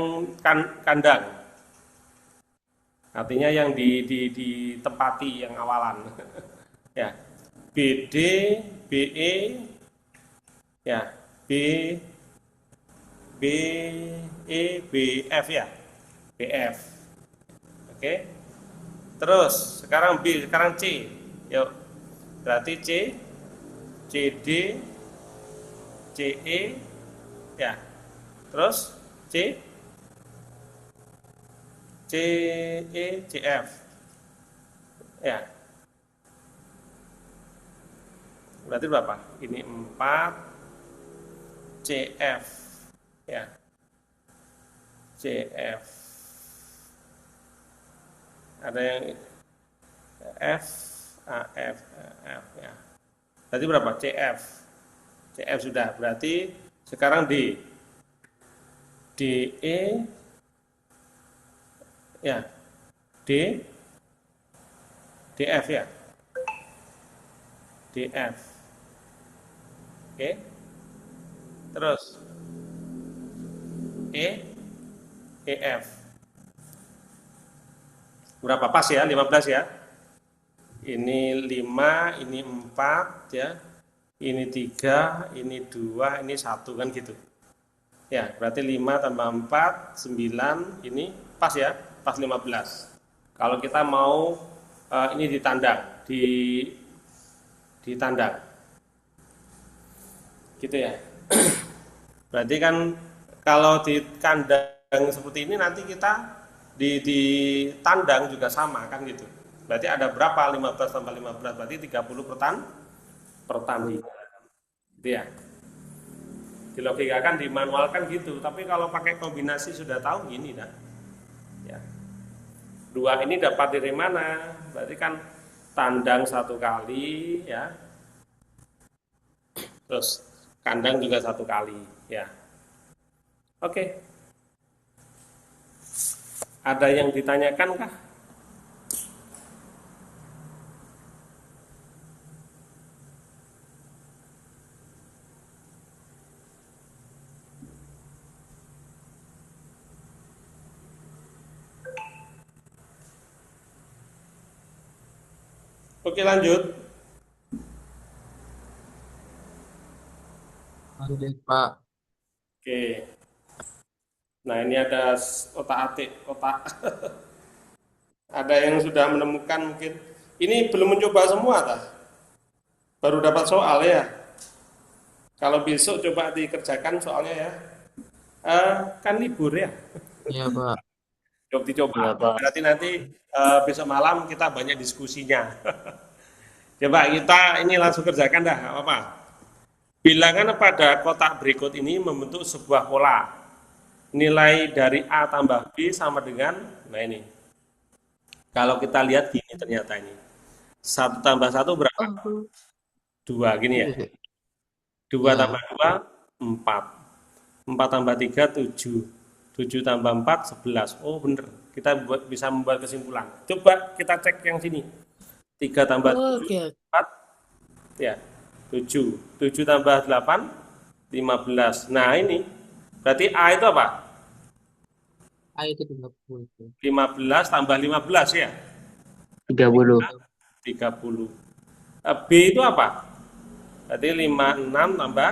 kandang. Artinya yang ditempati yang awalan. Ya. BD, BE ya. B, BE, BF ya. BF. Oke. Terus sekarang B, sekarang C. Yuk. Berarti C, CD, CE ya. Terus C, CE, CF ya. Berarti berapa? Ini 4 CF ya. CF. Ada yang F, AF, F ya. Berarti berapa? CF. CF sudah. Berarti sekarang D. DE ya. D, DF ya. DF. Oke. Terus E, EF. Berapa pas ya? 15 ya. Ini 5, ini 4 ya. Ini 3, ini 2, ini 1 kan gitu. Ya, berarti 5 tambah 4, 9, ini pas ya, pas 15. Kalau kita mau ini ditandang, ditandang. Gitu ya. Berarti kan kalau di kandang seperti ini nanti kita ditandang juga sama kan gitu. Berarti ada berapa 15 tambah 15 berarti 30 pertandingan. Gitu ya. Dilogikakan, dimanualkan gitu. Tapi kalau pakai kombinasi sudah tahu gini dah. Ya. 2 ini dapat dari mana? Berarti kan tandang 1 kali ya. Terus kandang juga 1 kali ya. Oke. Ada yang ditanyakan kah? Oke, lanjut. Lanjut, Pak. Oke. Nah, ini ada otak-atik, otak. Ada yang sudah menemukan mungkin. Ini belum mencoba semua, tah? Baru dapat soal ya. Kalau besok coba dikerjakan soalnya ya. Kan libur ya. Iya, Pak. Coba dicoba. Iya, Pak. Berarti nanti besok malam kita banyak diskusinya. Coba kita ini langsung kerjakan dah, nggak apa-apa. Bilangan pada kotak berikut ini membentuk sebuah pola. Nilai dari A tambah B sama dengan, nah ini. Kalau kita lihat gini ternyata ini. 1 tambah 1 berapa? 2 gini ya. 2 Iya. tambah 2, 4. 4 tambah 3, 7. 7 tambah 4, 11. Oh bener. Kita bisa membuat kesimpulan. Coba kita cek yang sini. 3 tambah 7, Oke. 4, ya, 7. 7 tambah 8, 15. Nah, ini berarti A itu apa? A itu 30. 15 tambah 15 ya, 30. 30. B itu apa? Berarti 56 tambah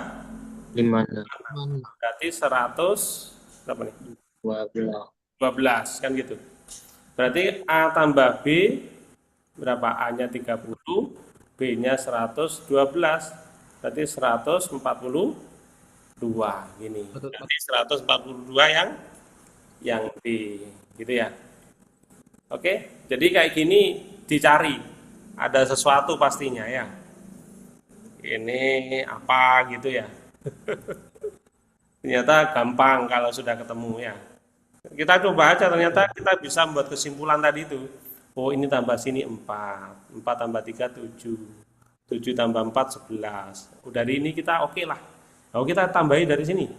56. Mana? berarti 100 berapa nih? 12. 12 kan gitu. Berarti A tambah B berapa? A-nya 30, B-nya 112. Berarti 142 gini. Betul. Berarti 142 yang D gitu ya. Oke, jadi kayak gini dicari. Ada sesuatu pastinya ya. Ini apa gitu ya. Ternyata gampang kalau sudah ketemu ya. Kita coba aja, ternyata kita bisa membuat kesimpulan tadi itu. Oh, ini tambah sini 4. 4 tambah 3, 7. 7 tambah 4, 11. Oh, dari ini kita oke lah. Kalau kita tambahin dari sini.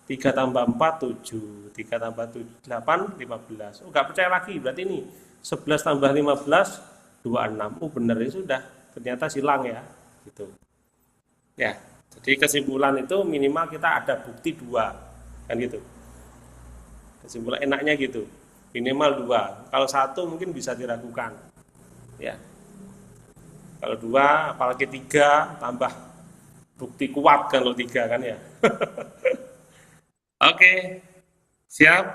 3 tambah 4, 7. 3 tambah 7, 8, 15. Oh, nggak percaya lagi. Berarti ini 11 tambah 15, 26. Oh, benar ya sudah. Ternyata silang ya. Gitu. Ya, jadi kesimpulan itu minimal kita ada bukti 2. Kan gitu. Kesimpulan enaknya gitu, minimal 2. Kalau 1 mungkin bisa diragukan, ya. Kalau 2, apalagi 3, tambah bukti kuat kalau 3 kan ya. Oke, siap?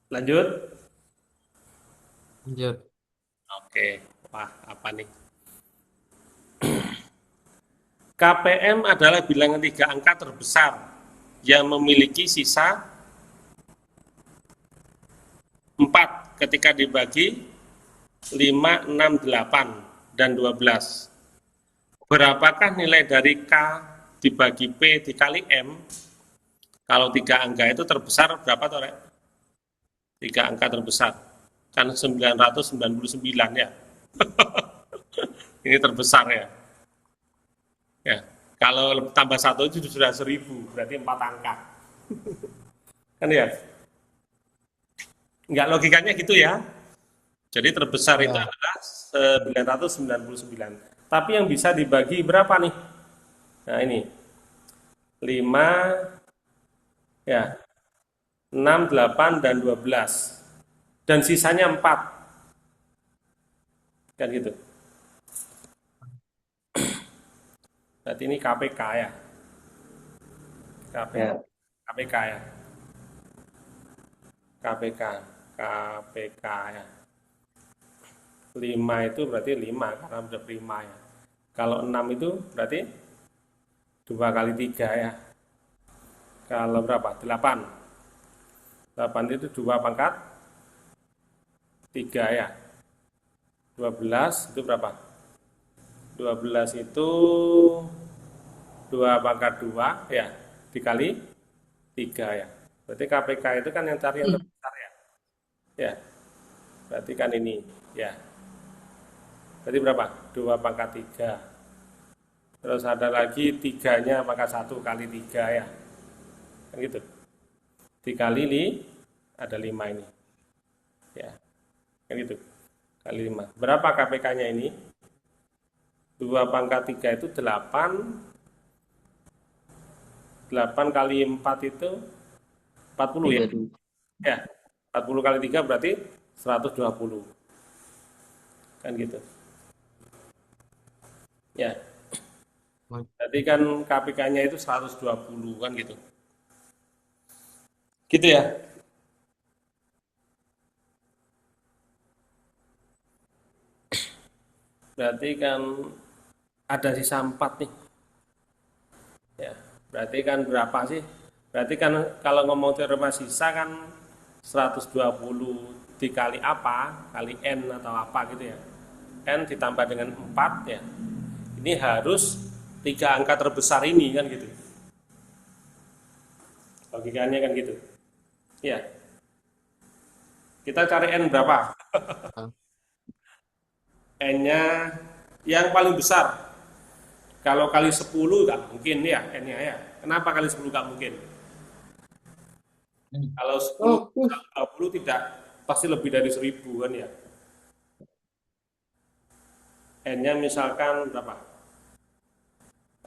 Lanjut? Lanjut. Oke, wah apa nih? KPM adalah bilangan 3 angka terbesar yang memiliki sisa 4 ketika dibagi 5, 6, 8, dan 12. Berapakah nilai dari K dibagi P dikali M? Kalau 3 angka itu terbesar berapa tuh, Rek? 3 angka terbesar. Kan 999 ya. Ini terbesar ya. Ya, kalau tambah 1 itu sudah 1000, berarti 4 angka. Kan ya? Enggak, logikanya gitu ya. Jadi terbesar itu Ya. adalah 999. Tapi yang bisa dibagi berapa nih? Nah, ini. 5, ya, 6, 8, dan 12. Dan sisanya 4. Kan gitu. Berarti ini KPK ya. Ya. KPK ya. KPK. KPK ya. 5 itu berarti 5 karena udah prima ya. Kalau 6 itu berarti 2 kali 3 ya. Kalau berapa? 8. 8 itu 2 pangkat 3 ya. 12 itu berapa? 12 itu 2 pangkat 2 ya, dikali 3 ya. Berarti KPK itu kan yang cari yang terbesar ya. Ya, berarti kan ini ya. Berarti berapa? 2 pangkat 3. Terus ada lagi 3-nya pangkat 1 kali 3 ya. Kan gitu. Dikali ada 5 ini. Ya. Kan gitu. Kali 5. Berapa KPK-nya ini? 2 pangkat 3 itu 8. 8 kali 4 itu 40 ya. 32. Ya. 40 kali 3 berarti 120. Kan gitu. Ya. Berarti kan KPK-nya itu 120 kan gitu. Gitu ya. Berarti kan ada sisa 4 nih. Ya, berarti kan berapa sih? Berarti kan kalau ngomong teorema sisa kan 120 dikali apa? Kali N atau apa gitu ya. N ditambah dengan 4 ya. Ini harus 3 angka terbesar ini kan gitu. Logikanya kan gitu. Ya. Kita cari N berapa? N-nya yang paling besar. Kalau kali 10 nggak mungkin ya N-nya ya. Kenapa kali 10 nggak mungkin? Kalau 10, 20 tidak, pasti lebih dari 1000 kan ya. N-nya misalkan berapa?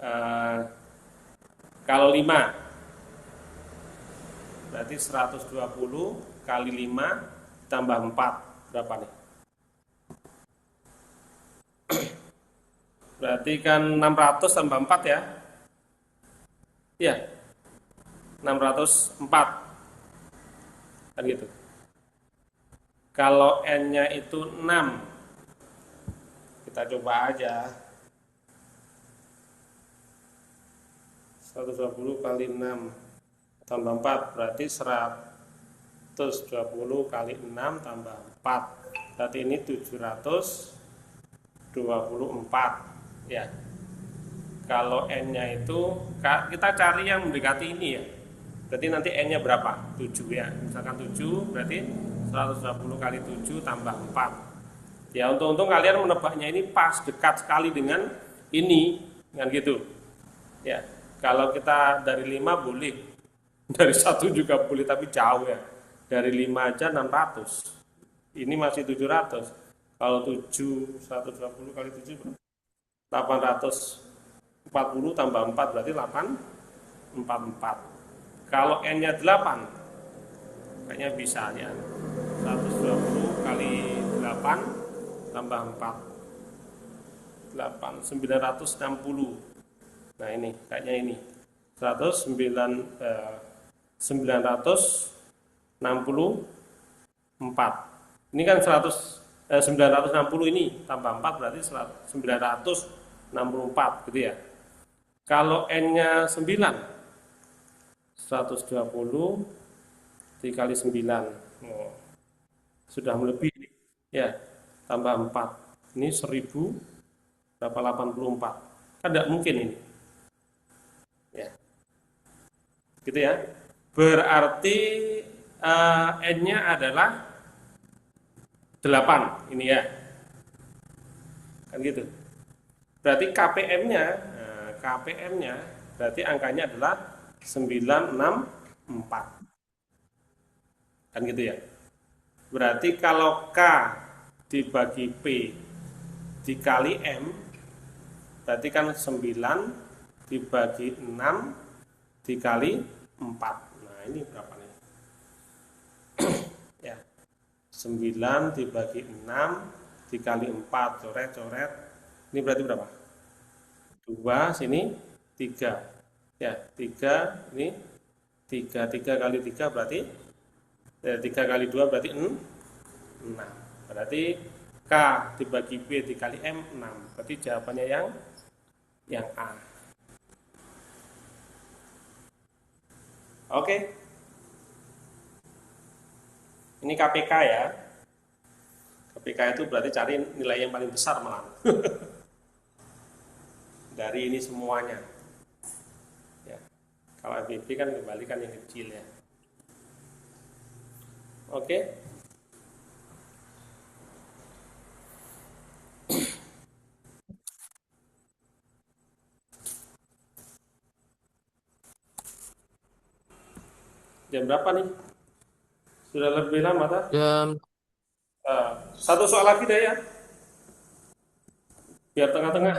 Eh, kalau 5, berarti 120 kali 5 tambah 4. Berapa nih? Berarti kan 600 tambah 4 ya. Iya, 604. Kan gitu. Kalau N-nya itu 6, kita coba aja. 120 kali 6 tambah 4 berarti 120 kali 6 tambah 4. Berarti ini 724 ya. Kalau N-nya itu kita cari yang mendekati ini ya. Berarti nanti N-nya berapa? 7 ya. Misalkan 7 berarti 120 kali 7 tambah 4. Ya, untung-untung kalian menebaknya ini pas dekat sekali dengan ini, dengan gitu. Ya, kalau kita dari 5 boleh, dari 1 juga boleh, tapi jauh ya. Dari 5 aja 600. Ini masih 700. Kalau 7, 120 kali 7 840 tambah 4 berarti 844. Kalau N-nya 8, kayaknya bisa ya. 120 kali 8 tambah 4. 960. Nah ini kayaknya ini 964. Ini kan 960 ini tambah 4 berarti 964 gitu ya. Kalau N-nya 9, 120 dikali 9, oh, sudah melebihi ya, tambah 4. Ini 1000 berapa, 84. Kan tidak mungkin ini. Ya. Gitu ya. Berarti N-nya adalah 8 ini ya. Kan gitu. Berarti KPM-nya berarti angkanya adalah 964. Kan gitu ya. Berarti kalau K dibagi P dikali M berarti kan 9 dibagi 6 dikali 4. Nah, ini berapa nih? Ya. 9 dibagi 6 dikali 4, coret-coret. Ini berarti berapa? 2, sini 3. Ya, 3, ini 3 kali 3 berarti 3 kali 2 berarti 6. Berarti K dibagi B dikali M 6. Berarti jawabannya yang A. Oke. Ini KPK ya. KPK itu berarti cari nilai yang paling besar malah. Dari ini semuanya. Ya. Kalau FBB kan kembalikan yang kecil ya. Oke. Jam berapa nih? Sudah lebih lama tak? Jam Satu soal lagi deh ya. Biar tengah-tengah.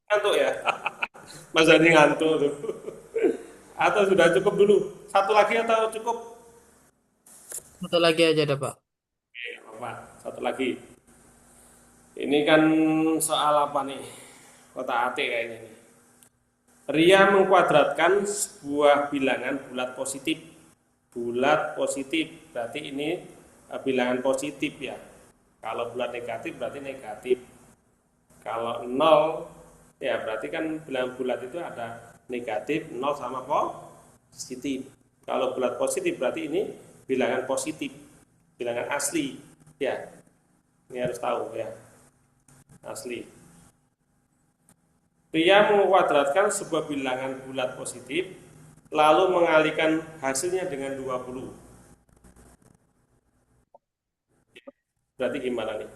Ngantuk ya? Mas Dani ngantuk tuh. Atau sudah cukup dulu? Satu lagi atau cukup? satu lagi aja dah Pak. Oke, apa? Satu lagi. Ini kan soal apa nih? Kotak AT kayaknya nih. Ria mengkuadratkan sebuah bilangan bulat positif. Bulat positif, berarti ini bilangan positif ya. Kalau bulat negatif berarti negatif. Kalau 0, ya berarti kan bilangan bulat itu ada negatif, 0 sama positif. Kalau bulat positif berarti ini bilangan positif, bilangan asli. Ya, ini harus tahu ya, asli. Ria mengkuadratkan sebuah bilangan bulat positif, lalu mengalihkan hasilnya dengan 20. Berarti gimana nih?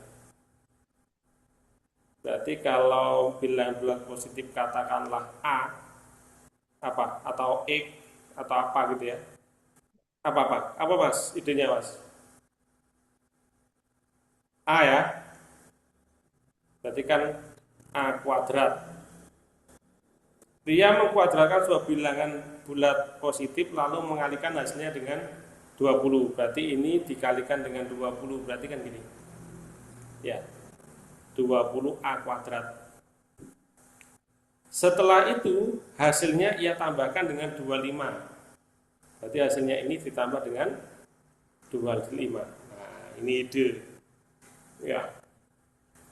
Berarti kalau bilangan bulat positif katakanlah A, apa? Atau X, atau apa gitu ya. Apa Mas? Idenya Mas? A ya. Berarti kan A kuadrat. Dia mengkuadratkan sebuah bilangan bulat positif lalu mengalihkan hasilnya dengan 20. Berarti ini dikalikan dengan 20. Berarti kan gini. Ya. 20A kuadrat. Setelah itu hasilnya ia tambahkan dengan 25. Berarti hasilnya ini ditambah dengan 25. Nah, ini ide. Ya.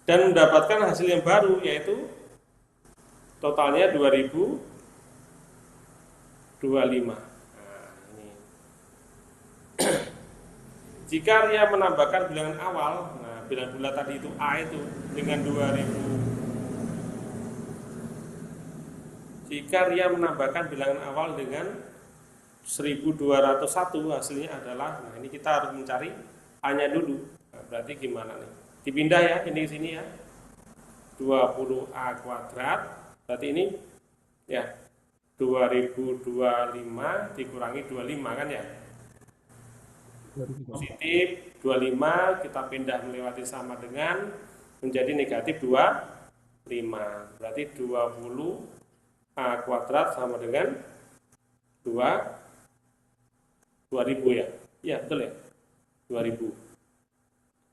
Dan mendapatkan hasil yang baru yaitu totalnya 2025. Nah, ini. Jika dia menambahkan bilangan awal, nah bilangan bulat tadi itu A itu dengan 2000. Jika dia menambahkan bilangan awal dengan 1201 hasilnya adalah, nah ini kita harus mencari A-nya dulu. Nah, berarti gimana nih? Dipindah ya, ini ke sini ya. 20A kuadrat, berarti ini ya 2025 dikurangi 25 kan ya. Positif 25 kita pindah melewati sama dengan menjadi negatif 25. Berarti 20A kuadrat sama dengan 2000 ya. Iya betul ya. 2000.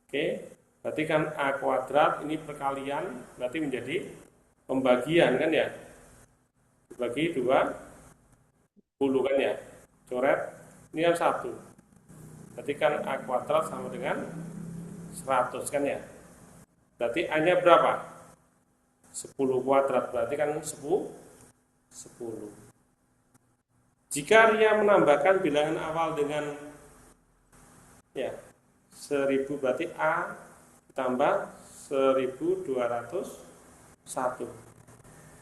Oke, berarti kan A kuadrat ini perkalian berarti menjadi pembagian kan ya. Dibagi 20 kan ya. Coret ini kan 1. Berarti kan A kuadrat sama dengan 100 kan ya. Berarti A-nya berapa? 10 kuadrat, berarti kan 10. Jika dia menambahkan bilangan awal dengan ya 1000, berarti A ditambah 1201.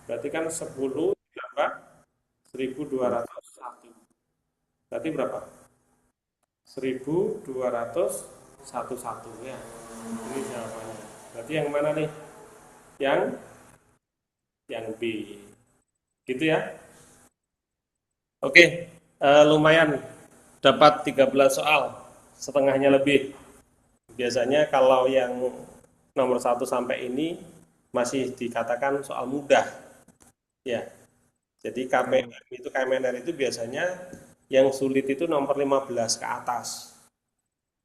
Berarti kan 10 ditambah 1201. Berarti berapa? 1211 ya. Ini jawabannya. Berarti yang mana nih? Yang B. Gitu ya. Oke, lumayan dapat 13 soal, setengahnya lebih. Biasanya kalau yang nomor 1 sampai ini masih dikatakan soal mudah. Ya. Jadi KMNR itu biasanya yang sulit itu nomor 15 ke atas.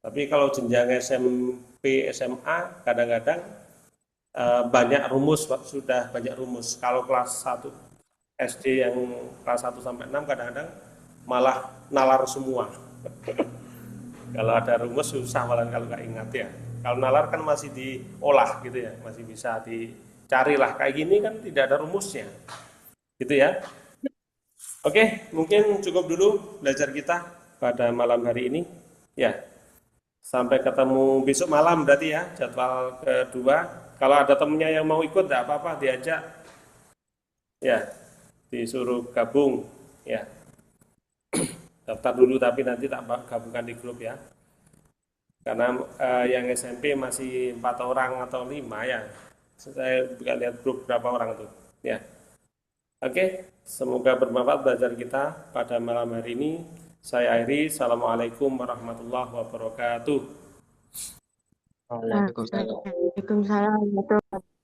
Tapi kalau jenjang SMP, SMA kadang-kadang banyak rumus, sudah banyak rumus. Kalau kelas 1 SD yang kelas 1 sampai 6 kadang-kadang malah nalar semua. Kalau ada rumus susah malah kalau nggak ingat ya. Kalau nalar kan masih diolah gitu ya, masih bisa dicari lah. Kayak gini kan tidak ada rumusnya. Gitu ya. Oke, mungkin cukup dulu belajar kita pada malam hari ini. Ya, sampai ketemu besok malam berarti ya, jadwal kedua. Kalau ada temennya yang mau ikut, tidak apa-apa, diajak. Ya, disuruh gabung. Ya, daftar dulu tapi nanti tak gabungkan di grup ya. Karena yang SMP masih 4 orang atau 5 ya. Saya juga lihat grup berapa orang tuh. Ya. Oke, semoga bermanfaat belajar kita pada malam hari ini. Saya akhiri. Assalamualaikum warahmatullahi wabarakatuh. Waalaikumsalam. Waalaikumsalam warahmatullahi wabarakatuh.